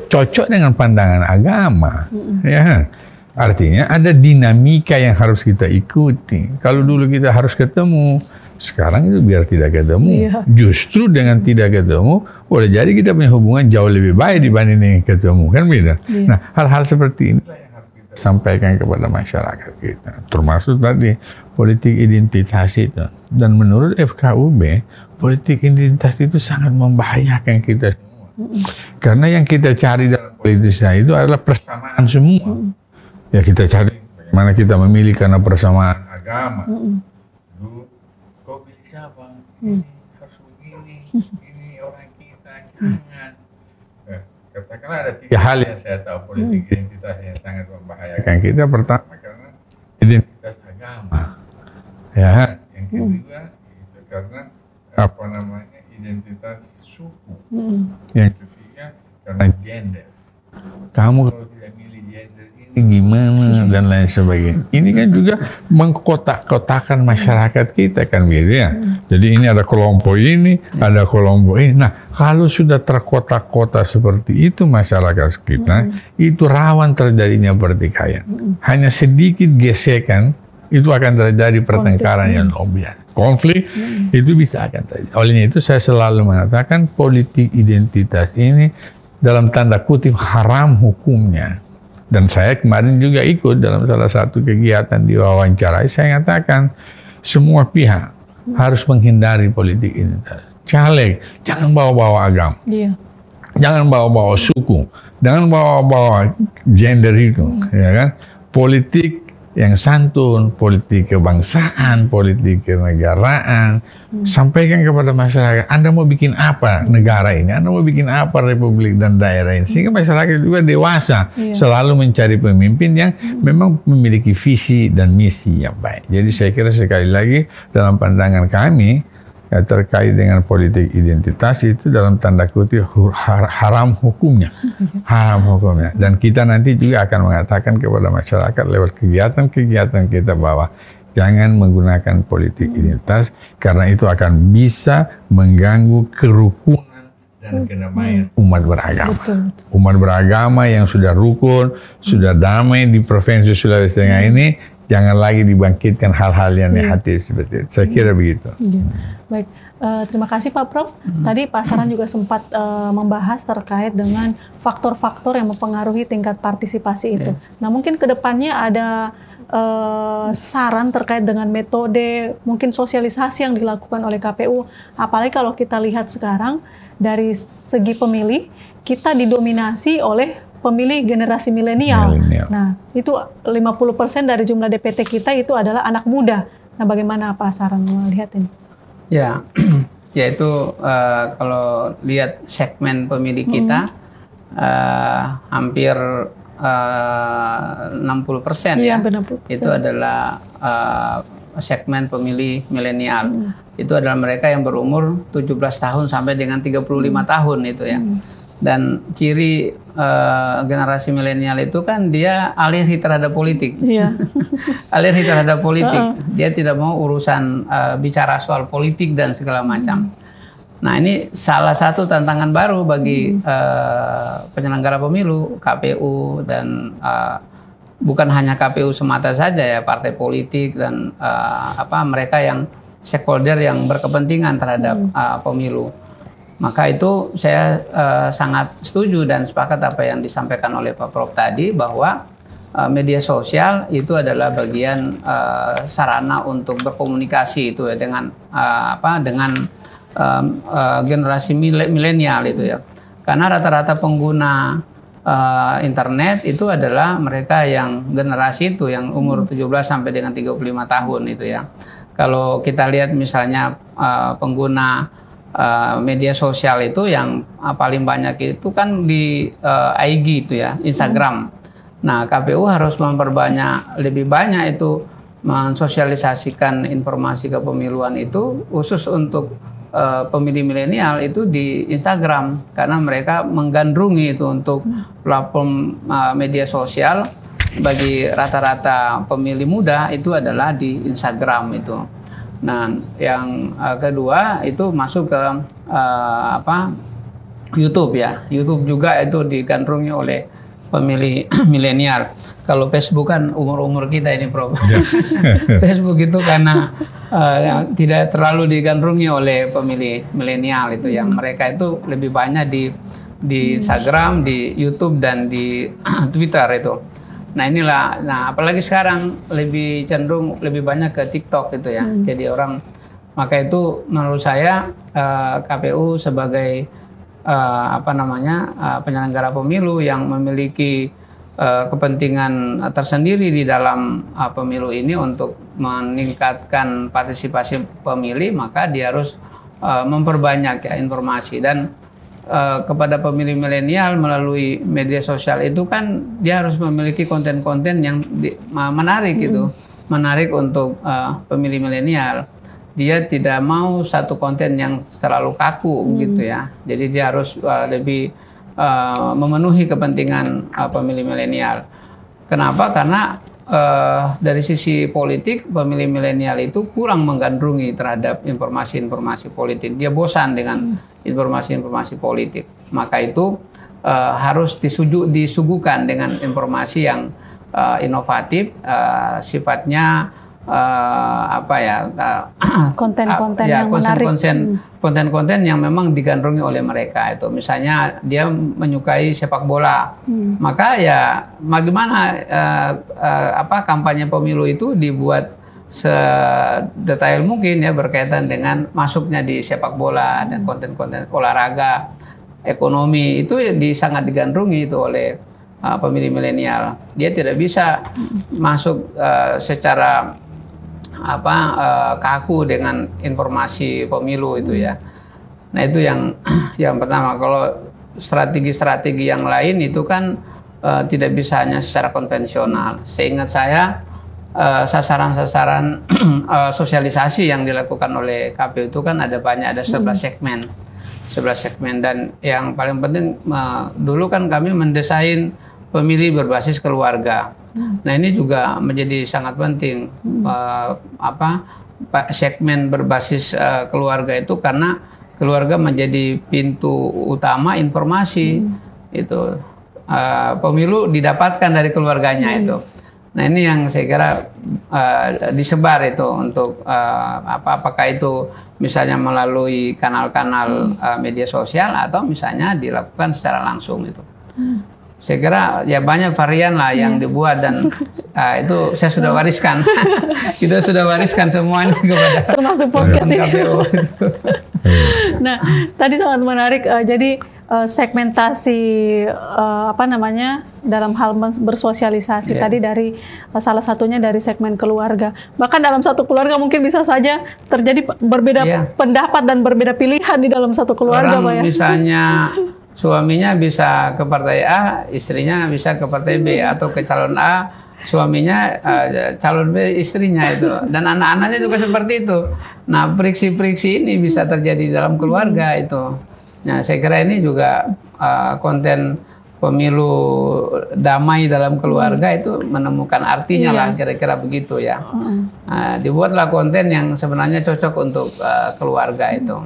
cocok dengan pandangan agama, ya. Artinya ada dinamika yang harus kita ikuti. Kalau dulu kita harus ketemu, sekarang itu biar tidak ketemu. Justru dengan tidak ketemu, boleh jadi kita punya hubungan jauh lebih baik dibanding dengan ketemu, kan beda. Nah, hal-hal seperti ini yang harus kita sampaikan kepada masyarakat kita. Termasuk tadi politik identitas itu. Dan menurut FKUB, politik identitas itu sangat membahayakan kita semua. Karena yang kita cari dalam politik itu adalah persamaan semua. Ya, kita cari bagaimana kita memilih karena persamaan agama. Kau pilih siapa? Ini harus begini, ini orang kita, jangan. Katakanlah ada 3 hal yang saya tahu politik identitas yang sangat membahayakan kita. Pertama, karena identitas agama. Ya, yang kedua itu karena identitas suku. Yang ketiga karena gender. Kamu kalau tidak milih gender ini gimana dan lain sebagainya. Ini kan juga mengkotak-kotakan masyarakat kita, kan gitu ya. Jadi ini ada kelompok ini, ada kelompok ini. Nah, kalau sudah terkotak-kotak seperti itu masyarakat kita, itu rawan terjadinya pertikaian. Hanya sedikit gesekan itu akan terjadi pertengkaran yang luar biasa. Konflik itu bisa akan terjadi. Oleh itu saya selalu mengatakan politik identitas ini dalam tanda kutip haram hukumnya. Dan saya kemarin juga ikut dalam salah satu kegiatan di wawancarai, saya katakan semua pihak harus menghindari politik identitas. Caleg, jangan bawa-bawa agama. Jangan bawa-bawa suku. Jangan bawa-bawa gender itu. Ya kan? Politik yang santun, politik kebangsaan, politik kenegaraan. Sampaikan kepada masyarakat, Anda mau bikin apa negara ini, Anda mau bikin apa republik dan daerah ini, sehingga masyarakat juga dewasa selalu mencari pemimpin yang memang memiliki visi dan misi yang baik. Jadi saya kira sekali lagi dalam pandangan kami terkait dengan politik identitas itu dalam tanda kutip haram hukumnya, dan kita nanti juga akan mengatakan kepada masyarakat lewat kegiatan-kegiatan kita bahwa jangan menggunakan politik identitas karena itu akan bisa mengganggu kerukunan dan kedamaian umat beragama. Umat beragama yang sudah rukun, sudah damai di Provinsi Sulawesi Tengah ini, jangan lagi dibangkitkan hal-hal yang negatif seperti itu. Saya kira begitu. Baik, terima kasih Pak Prof. Tadi Pak Saran juga sempat membahas terkait dengan faktor-faktor yang mempengaruhi tingkat partisipasi itu. Nah, mungkin kedepannya ada saran terkait dengan metode mungkin sosialisasi yang dilakukan oleh KPU, apalagi kalau kita lihat sekarang dari segi pemilih kita didominasi oleh pemilih generasi milenial. Nah, itu 50% dari jumlah DPT kita itu adalah anak muda. Nah, bagaimana Pak Saran melihat ini? Ya, yaitu kalau lihat segmen pemilih kita hampir 60% ya, itu adalah segmen pemilih milenial. Itu adalah mereka yang berumur 17 tahun sampai dengan 35 tahun itu ya. Dan ciri generasi milenial itu kan dia alergi terhadap politik. Alergi terhadap politik. Dia tidak mau urusan bicara soal politik dan segala macam. Nah, ini salah satu tantangan baru bagi penyelenggara pemilu, KPU, dan bukan hanya KPU semata saja ya, partai politik dan mereka yang stakeholder yang berkepentingan terhadap pemilu. Maka itu saya sangat setuju dan sepakat apa yang disampaikan oleh Pak Prof tadi, bahwa media sosial itu adalah bagian sarana untuk berkomunikasi itu ya dengan generasi milenial itu ya, karena rata-rata pengguna internet itu adalah mereka yang generasi itu yang umur 17 sampai dengan 35 tahun itu ya. Kalau kita lihat misalnya pengguna media sosial itu yang paling banyak itu kan di IG itu ya, Instagram. Nah, KPU harus memperbanyak, lebih banyak itu mensosialisasikan informasi kepemiluan itu khusus untuk pemilih milenial itu di Instagram, karena mereka menggandrungi itu untuk platform media sosial. Bagi rata-rata pemilih muda itu adalah di Instagram itu. Nah, yang kedua itu masuk ke YouTube ya. YouTube juga itu digandrungi oleh pemilih milenial. Kalau Facebook kan umur-umur kita ini, Prof. Facebook itu karena tidak terlalu digandrungi oleh pemilih milenial itu, yang mereka itu lebih banyak di Instagram, di YouTube dan di Twitter itu. Nah, apalagi sekarang lebih cenderung lebih banyak ke TikTok itu ya. Jadi maka itu menurut saya KPU sebagai penyelenggara pemilu yang memiliki kepentingan tersendiri di dalam pemilu ini untuk meningkatkan partisipasi pemilih, maka dia harus memperbanyak ya informasi. Dan kepada pemilih milenial melalui media sosial itu kan dia harus memiliki konten-konten yang menarik gitu, menarik untuk pemilih milenial. Dia tidak mau satu konten yang terlalu kaku gitu ya. Jadi dia harus lebih memenuhi kepentingan pemilih milenial. Kenapa? Karena dari sisi politik pemilih milenial itu kurang menggandrungi terhadap informasi-informasi politik. Dia bosan dengan informasi-informasi politik. Maka itu harus disuguhkan dengan informasi yang inovatif, sifatnya konten-konten yang memang digandrungi oleh mereka itu. Misalnya dia menyukai sepak bola, maka ya bagaimana kampanye pemilu itu dibuat sedetail mungkin ya, berkaitan dengan masuknya di sepak bola dan konten-konten olahraga, ekonomi itu sangat digandrungi itu oleh pemilih milenial. Dia tidak bisa masuk secara kaku dengan informasi pemilu itu ya. Nah itu yang pertama. Kalau strategi-strategi yang lain itu kan tidak bisa hanya secara konvensional. Seingat saya sasaran-sasaran sosialisasi yang dilakukan oleh KPU itu kan ada banyak, ada 11 segmen. 11 segmen, dan yang paling penting dulu kan kami mendesain pemilih berbasis keluarga. Nah ini juga menjadi sangat penting segmen berbasis keluarga itu, karena keluarga menjadi pintu utama informasi itu. Pemilu didapatkan dari keluarganya itu. Nah ini yang saya kira disebar itu untuk apakah itu misalnya melalui kanal-kanal media sosial atau misalnya dilakukan secara langsung itu. Saya kira ya banyak varian lah yang dibuat, dan itu saya sudah wariskan. Kita sudah wariskan semuanya kepada termasuk podcast ini. KPU. Nah, tadi sangat menarik. Jadi segmentasi dalam hal bersosialisasi tadi dari salah satunya dari segmen keluarga. Bahkan dalam satu keluarga mungkin bisa saja terjadi berbeda pendapat dan berbeda pilihan di dalam satu keluarga, Pak ya. Misalnya suaminya bisa ke partai A, istrinya bisa ke partai B, atau ke calon A, suaminya calon B, istrinya itu, dan anak-anaknya juga seperti itu. Nah, friksi-friksi ini bisa terjadi dalam keluarga itu. Nah, saya kira ini juga konten pemilu damai dalam keluarga itu menemukan artinya lah, kira-kira begitu ya. Dibuatlah konten yang sebenarnya cocok untuk keluarga itu.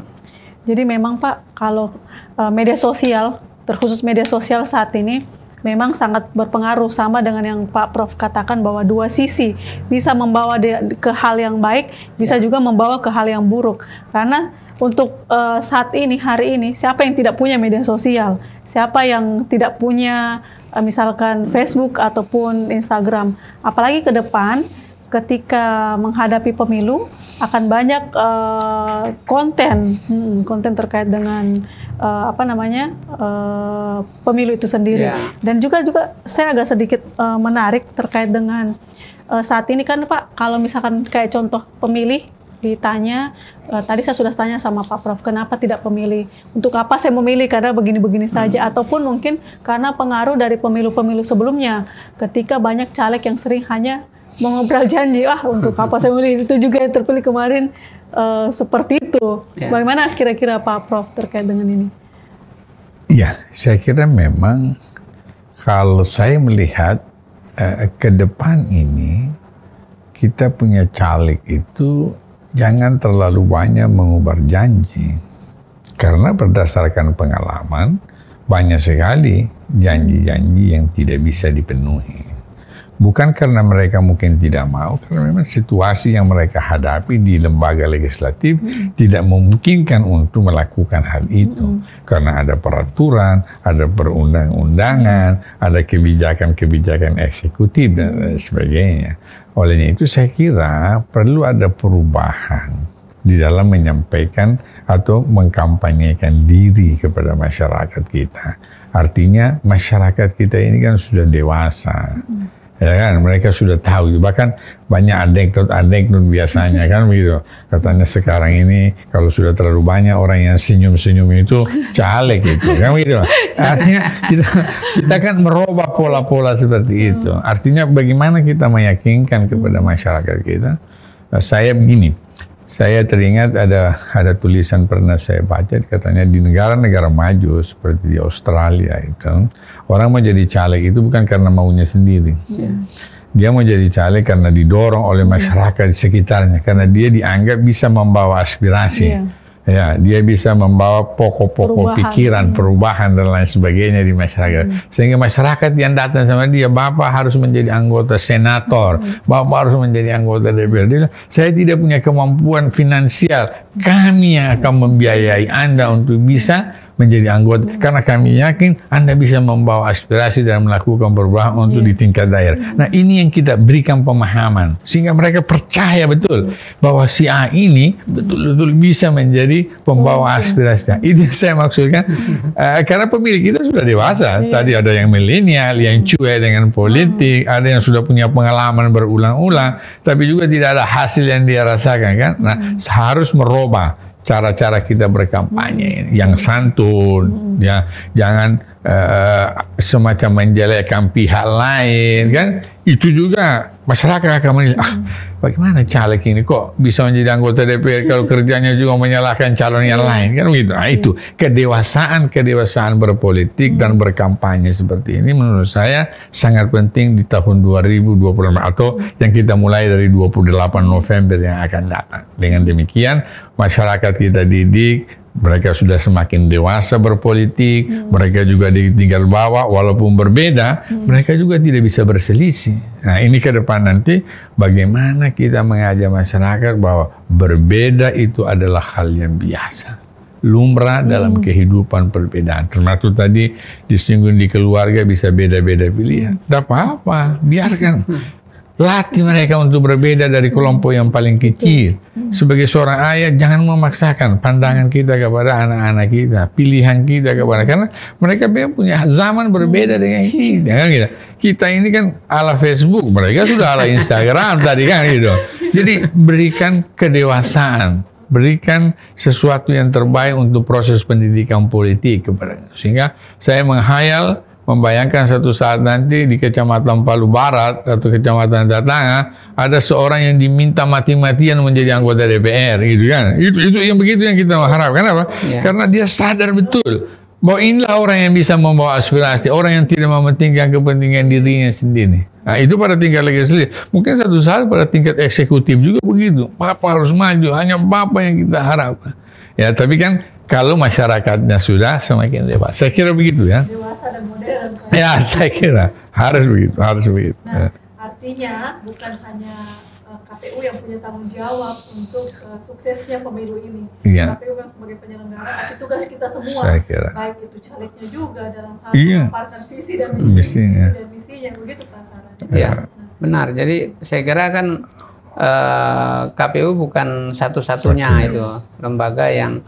Jadi memang Pak, kalau media sosial, terkhusus media sosial saat ini memang sangat berpengaruh, sama dengan yang Pak Prof katakan bahwa dua sisi, bisa membawa ke hal yang baik, bisa juga membawa ke hal yang buruk. Karena untuk saat ini, hari ini, siapa yang tidak punya media sosial? Siapa yang tidak punya misalkan Facebook ataupun Instagram? Apalagi ke depan ketika menghadapi pemilu akan banyak konten terkait dengan pemilu itu sendiri. Dan juga saya agak sedikit menarik terkait dengan saat ini kan Pak, kalau misalkan kayak contoh pemilih ditanya, tadi saya sudah tanya sama Pak Prof, kenapa tidak pemilih? Untuk apa saya memilih? Karena begini-begini saja. Ataupun mungkin karena pengaruh dari pemilu-pemilu sebelumnya, ketika banyak caleg yang sering hanya mengobrol janji, untuk apa saya memilih? Itu juga yang terpilih kemarin seperti itu. Bagaimana kira-kira Pak Prof terkait dengan ini? Ya, saya kira memang kalau saya melihat ke depan ini, kita punya caleg itu jangan terlalu banyak mengubar janji. Karena berdasarkan pengalaman, banyak sekali janji-janji yang tidak bisa dipenuhi. Bukan karena mereka mungkin tidak mau, karena memang situasi yang mereka hadapi di lembaga legislatif tidak memungkinkan untuk melakukan hal itu. Karena ada peraturan, ada perundang-undangan, ada kebijakan-kebijakan eksekutif dan sebagainya. Olehnya itu saya kira perlu ada perubahan di dalam menyampaikan atau mengkampanyekan diri kepada masyarakat kita. Artinya masyarakat kita ini kan sudah dewasa. Ya kan, mereka sudah tahu. Bahkan banyak anekdot biasanya kan begitu. Katanya sekarang ini kalau sudah terlalu banyak orang yang senyum-senyum itu caleg itu, kan begitu. Artinya kita kan merubah pola-pola seperti itu. Artinya bagaimana kita meyakinkan kepada masyarakat kita. Saya begini, saya teringat ada tulisan pernah saya baca, katanya di negara-negara maju seperti di Australia itu, orang mau jadi caleg itu bukan karena maunya sendiri. Dia mau jadi caleg karena didorong oleh masyarakat di sekitarnya, karena dia dianggap bisa membawa aspirasi. Ya, dia bisa membawa pokok-pokok pikiran, perubahan dan lain sebagainya di masyarakat. Sehingga masyarakat yang datang sama dia, Bapak harus menjadi anggota senator, Bapak harus menjadi anggota DPRD. Saya tidak punya kemampuan finansial, kami yang akan membiayai Anda untuk bisa menjadi anggota, karena kami yakin Anda bisa membawa aspirasi dan melakukan perubahan untuk di tingkat daerah. Nah, ini yang kita berikan pemahaman sehingga mereka percaya betul bahwa si A ini betul-betul bisa menjadi pembawa aspirasi. Itu yang saya maksudkan. Karena pemilih kita sudah dewasa. Tadi ada yang milenial, yang cuek dengan politik, ada yang sudah punya pengalaman berulang-ulang, tapi juga tidak ada hasil yang dia rasakan kan. Nah, harus merubah cara-cara kita berkampanye yang santun, ya, jangan semacam menjelekkan pihak lain kan. Itu juga masyarakat akan menilai, bagaimana caleg ini kok bisa menjadi anggota DPR kalau kerjanya juga menyalahkan calon yang lain kan begitu. Nah, itu kedewasaan berpolitik dan berkampanye seperti ini menurut saya sangat penting di tahun 2025 atau yang kita mulai dari 28 November yang akan datang. Dengan demikian masyarakat kita didik, mereka sudah semakin dewasa berpolitik, mereka juga di tingkat bawah walaupun berbeda, mereka juga tidak bisa berselisih. Nah, ini ke depan nanti bagaimana kita mengajak masyarakat bahwa berbeda itu adalah hal yang biasa, lumrah dalam kehidupan perbedaan. Termasuk tadi disinggung di keluarga bisa beda-beda pilihan. Tidak apa-apa, biarkan. Latih mereka untuk berbeda dari kelompok yang paling kecil. Sebagai seorang ayah, jangan memaksakan pandangan kita kepada anak-anak kita, pilihan kita kepada, karena mereka punya zaman berbeda dengan kita. Kan gitu. Kita ini kan ala Facebook, mereka sudah ala Instagram tadi kan gitu. Jadi berikan kedewasaan, berikan sesuatu yang terbaik untuk proses pendidikan politik kepada, sehingga saya menghayal, membayangkan satu saat nanti di Kecamatan Palu Barat atau Kecamatan Tatanga ada seorang yang diminta mati-matian menjadi anggota DPR gitu kan. Itu yang begitu yang kita harapkan. Kenapa? Karena dia sadar betul bahwa inilah orang yang bisa membawa aspirasi, orang yang tidak mementingkan kepentingan dirinya sendiri. Nah, itu pada tingkat legislatif. Mungkin satu saat pada tingkat eksekutif juga begitu. Bapak harus maju, hanya Bapak yang kita harapkan. Ya, tapi kan kalau masyarakatnya sudah semakin dewasa, saya kira begitu ya. Dewasa dan modern. Ya, saya kira harus begitu. Nah, artinya bukan hanya KPU yang punya tanggung jawab untuk suksesnya pemilu ini. Iya. KPU yang sebagai penyelenggara, tapi tugas kita semua, saya kira. baik itu calegnya juga dalam hal memaparkan visi dan misinya, begitu Pak Sarah. Iya, benar. Jadi saya kira kan KPU bukan satu-satunya itu lembaga yang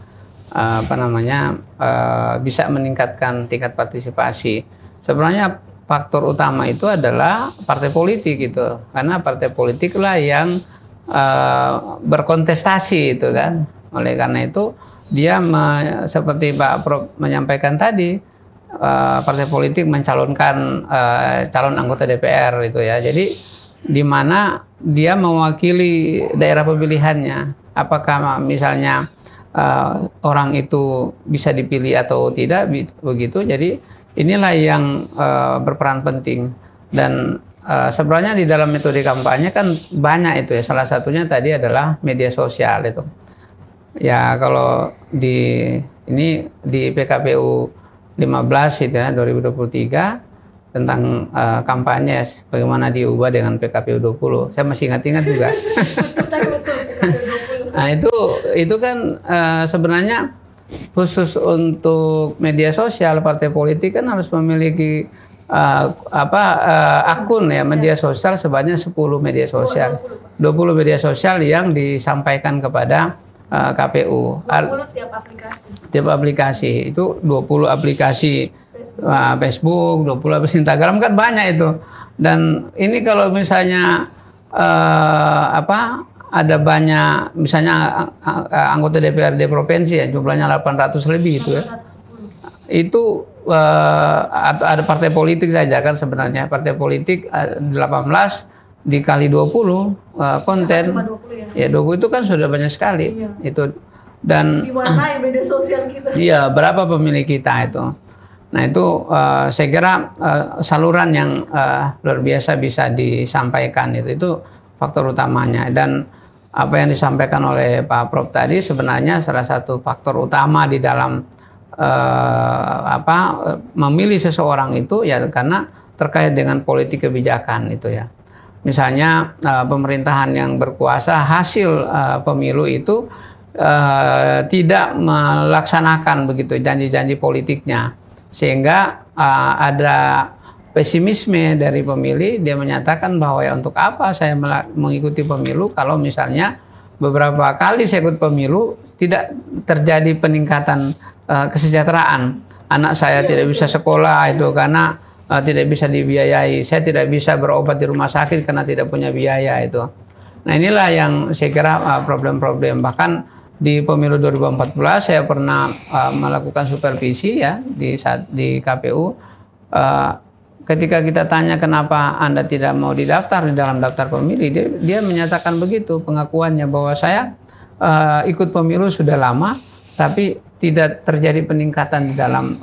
bisa meningkatkan tingkat partisipasi. Sebenarnya faktor utama itu adalah partai politik itu, karena partai politik lah yang berkontestasi itu kan. Oleh karena itu dia seperti Pak Prof menyampaikan tadi, partai politik mencalonkan calon anggota DPR itu ya. Jadi di mana dia mewakili daerah pemilihannya. Apakah misalnya orang itu bisa dipilih atau tidak begitu. Jadi inilah yang berperan penting. Dan sebenarnya di dalam metode kampanye kan banyak itu ya. Salah satunya tadi adalah media sosial itu. Ya, kalau di PKPU 15 itu ya 2023 tentang kampanye bagaimana diubah dengan PKPU 20. Saya masih ingat-ingat juga. Nah, itu kan sebenarnya khusus untuk media sosial, partai politik kan harus memiliki akun ya media sosial sebanyak 10 media sosial. 20 media sosial yang disampaikan kepada KPU. 20 tiap aplikasi. Tiap aplikasi itu 20 aplikasi Facebook, 20 aplikasi Instagram kan banyak itu. Dan ini kalau misalnya ada banyak misalnya anggota DPRD provinsi ya jumlahnya 800 lebih itu ya. Itu ada partai politik saja kan sebenarnya partai politik 18 dikali 20 konten ya 20 itu kan sudah banyak sekali itu. Dan di mana media sosial kita? Iya, berapa pemilih kita itu. Nah itu saya kira saluran yang luar biasa bisa disampaikan itu faktor utamanya. Dan apa yang disampaikan oleh Pak Prof tadi sebenarnya salah satu faktor utama di dalam memilih seseorang itu ya karena terkait dengan politik kebijakan itu ya. Misalnya pemerintahan yang berkuasa hasil pemilu itu tidak melaksanakan begitu janji-janji politiknya, sehingga ada pesimisme dari pemilih. Dia menyatakan bahwa ya untuk apa saya mengikuti pemilu kalau misalnya beberapa kali saya ikut pemilu tidak terjadi peningkatan kesejahteraan. Anak saya tidak bisa sekolah itu karena tidak bisa dibiayai. Saya tidak bisa berobat di rumah sakit karena tidak punya biaya itu. Nah, inilah yang saya kira problem-problem. Bahkan di pemilu 2014 saya pernah melakukan supervisi ya di KPU. Ketika kita tanya kenapa Anda tidak mau didaftar di dalam daftar pemilih, dia menyatakan begitu pengakuannya bahwa saya ikut pemilu sudah lama, tapi tidak terjadi peningkatan di dalam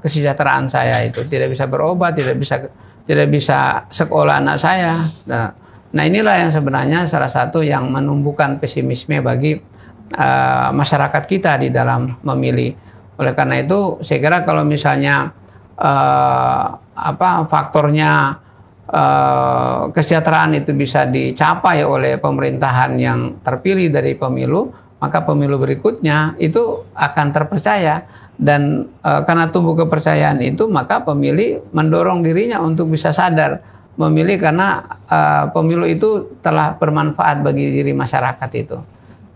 kesejahteraan saya itu. Tidak bisa berobat, tidak bisa sekolah anak saya. Nah, inilah yang sebenarnya salah satu yang menumbuhkan pesimisme bagi masyarakat kita di dalam memilih. Oleh karena itu, saya kira kalau misalnya faktornya kesejahteraan itu bisa dicapai oleh pemerintahan yang terpilih dari pemilu, maka pemilu berikutnya itu akan terpercaya. Dan karena tumbuh kepercayaan itu, maka pemilih mendorong dirinya untuk bisa sadar memilih karena pemilu itu telah bermanfaat bagi diri masyarakat itu.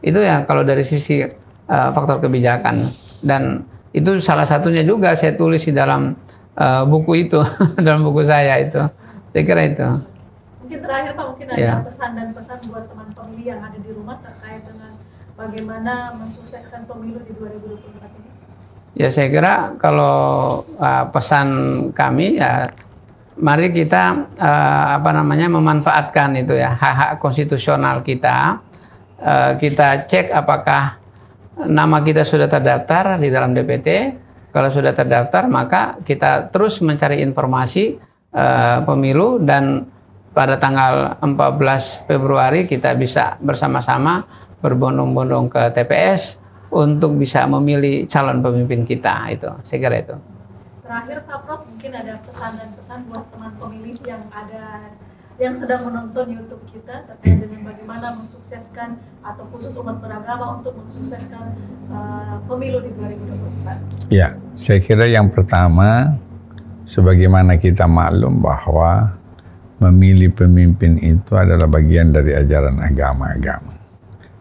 Itu yang kalau dari sisi faktor kebijakan. Dan itu salah satunya juga saya tulis di dalam buku itu, dalam buku saya itu. Saya kira itu. Mungkin terakhir Pak, mungkin ada pesan dan pesan buat teman pemilih yang ada di rumah terkait dengan bagaimana mensukseskan pemilu di 2024 ini. Ya, saya kira kalau pesan kami ya, mari kita memanfaatkan itu ya hak-hak konstitusional kita. Kita cek apakah nama kita sudah terdaftar di dalam DPT. Kalau sudah terdaftar, maka kita terus mencari informasi pemilu, dan pada tanggal 14 Februari kita bisa bersama-sama berbondong-bondong ke TPS untuk bisa memilih calon pemimpin kita. Itu, saya kira itu. Terakhir Pak Prof, mungkin ada pesan dan pesan buat teman pemilih yang sedang menonton YouTube kita terkait dengan bagaimana mensukseskan atau khusus umat beragama untuk mensukseskan pemilu di 2024. Ya, saya kira yang pertama, sebagaimana kita maklum bahwa memilih pemimpin itu adalah bagian dari ajaran agama-agama.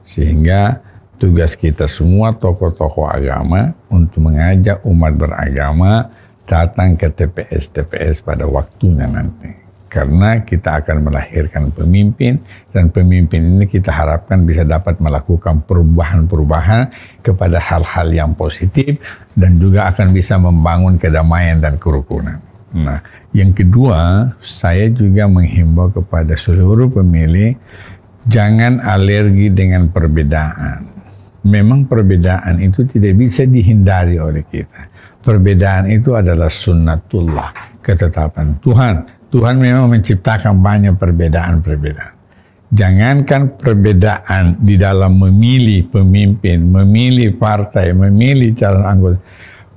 Sehingga tugas kita semua tokoh-tokoh agama untuk mengajak umat beragama datang ke TPS-TPS pada waktunya nanti. Karena kita akan melahirkan pemimpin, dan pemimpin ini kita harapkan bisa dapat melakukan perubahan-perubahan kepada hal-hal yang positif, dan juga akan bisa membangun kedamaian dan kerukunan. Nah, yang kedua, saya juga menghimbau kepada seluruh pemilih, jangan alergi dengan perbedaan. Memang perbedaan itu tidak bisa dihindari oleh kita. Perbedaan itu adalah sunnatullah, ketetapan Tuhan. Tuhan memang menciptakan banyak perbedaan-perbedaan. Jangankan perbedaan di dalam memilih pemimpin, memilih partai, memilih calon anggota.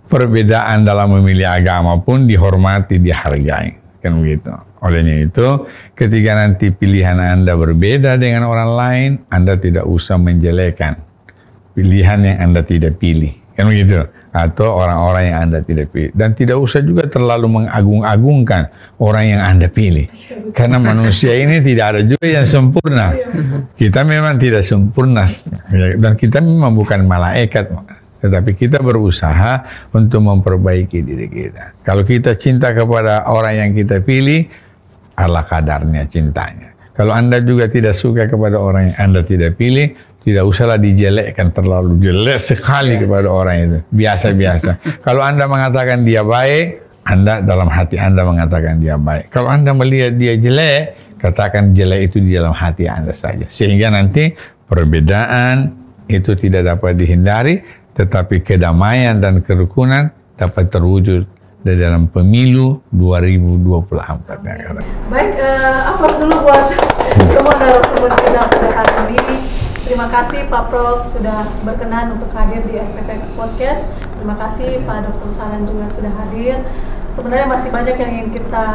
Perbedaan dalam memilih agama pun dihormati, dihargai. Kan begitu. Olehnya itu, ketika nanti pilihan Anda berbeda dengan orang lain, Anda tidak usah menjelekan pilihan yang Anda tidak pilih. Kan begitu. Atau orang-orang yang Anda tidak pilih. Dan tidak usah juga terlalu mengagung-agungkan orang yang Anda pilih. Karena manusia ini tidak ada juga yang sempurna. Kita memang tidak sempurna. Dan kita memang bukan malaikat. Tetapi kita berusaha untuk memperbaiki diri kita. Kalau kita cinta kepada orang yang kita pilih, Allah kadarnya cintanya. Kalau Anda juga tidak suka kepada orang yang Anda tidak pilih, tidak usahlah dijelekkan terlalu jelek sekali kepada orang itu. Biasa-biasa. Kalau Anda mengatakan dia baik, Anda dalam hati Anda mengatakan dia baik. Kalau Anda melihat dia jelek, katakan jelek itu di dalam hati Anda saja. Sehingga nanti perbedaan itu tidak dapat dihindari, tetapi kedamaian dan kerukunan dapat terwujud di dalam pemilu 2024. Baik, apa dulu buat semua narasumber kita pada hari ini. Terima kasih Pak Prof sudah berkenan untuk hadir di RPP Podcast. Terima kasih Pak Dr. Saran juga sudah hadir. Sebenarnya masih banyak yang ingin kita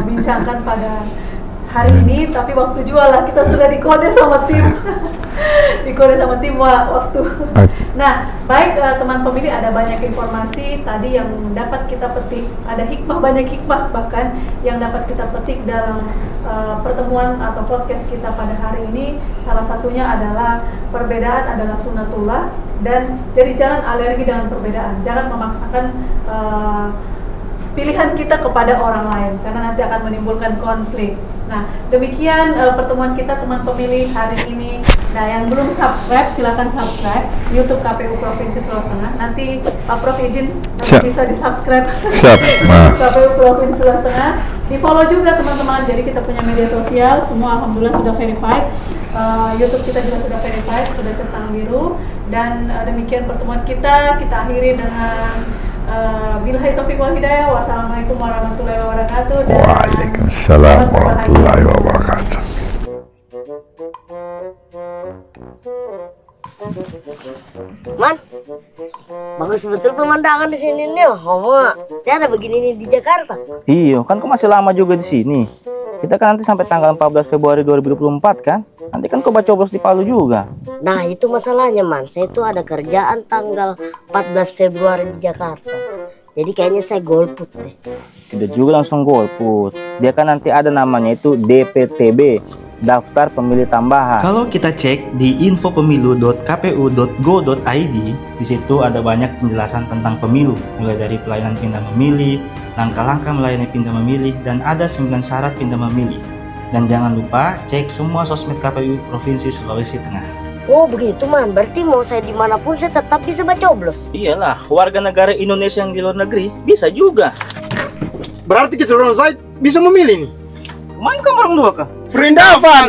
bincangkan pada hari ini, tapi waktu jual lah, kita sudah dikode sama tim. Dikode sama tim waktu. Nah, baik teman pemilih, ada banyak informasi tadi yang dapat kita petik, ada hikmah, banyak hikmah bahkan yang dapat kita petik dalam pertemuan atau podcast kita pada hari ini. Salah satunya adalah perbedaan adalah sunnatullah, dan jadi jangan alergi dengan perbedaan, jangan memaksakan pilihan kita kepada orang lain karena nanti akan menimbulkan konflik. Nah, demikian pertemuan kita teman pemilih hari ini. Nah, yang belum subscribe silakan subscribe YouTube KPU Provinsi Sulawesi Tengah. Nanti Pak Prof izin bisa di-subscribe KPU Provinsi Sulawesi Tengah. Di-follow juga teman-teman. Jadi kita punya media sosial semua alhamdulillah sudah verified. YouTube kita juga sudah verified, sudah centang biru. Dan demikian pertemuan kita akhiri dengan billahi taufiq wal hidayah. Wassalamualaikum warahmatullahi wabarakatuh. Waalaikumsalam warahmatullahi wabarakatuh. Man, bagus betul pemandangan di sini nih. Homo, ada begini nih di Jakarta. Iya, kan kau masih lama juga di sini. Kita kan nanti sampai tanggal 14 Februari 2024 kan? Nanti kan kau coblos di Palu juga. Nah, itu masalahnya, Man. Saya tuh ada kerjaan tanggal 14 Februari di Jakarta. Jadi kayaknya saya golput deh. Tidak juga langsung golput. Dia kan nanti ada namanya itu DPTB, Daftar Pemilih Tambahan. Kalau kita cek di infopemilu.kpu.go.id, di situ ada banyak penjelasan tentang pemilu, mulai dari pelayanan pindah memilih, langkah-langkah melayani pindah memilih, dan ada 9 syarat pindah memilih. Dan jangan lupa cek semua sosmed KPU Provinsi Sulawesi Tengah. Oh begitu, Man. Berarti mau saya dimanapun saya tetap bisa coblos. Iyalah, warga negara Indonesia yang di luar negeri bisa juga. Berarti kita orang Zaid bisa memilih nih. Kemana kamu orang dua kah? Vrindavan.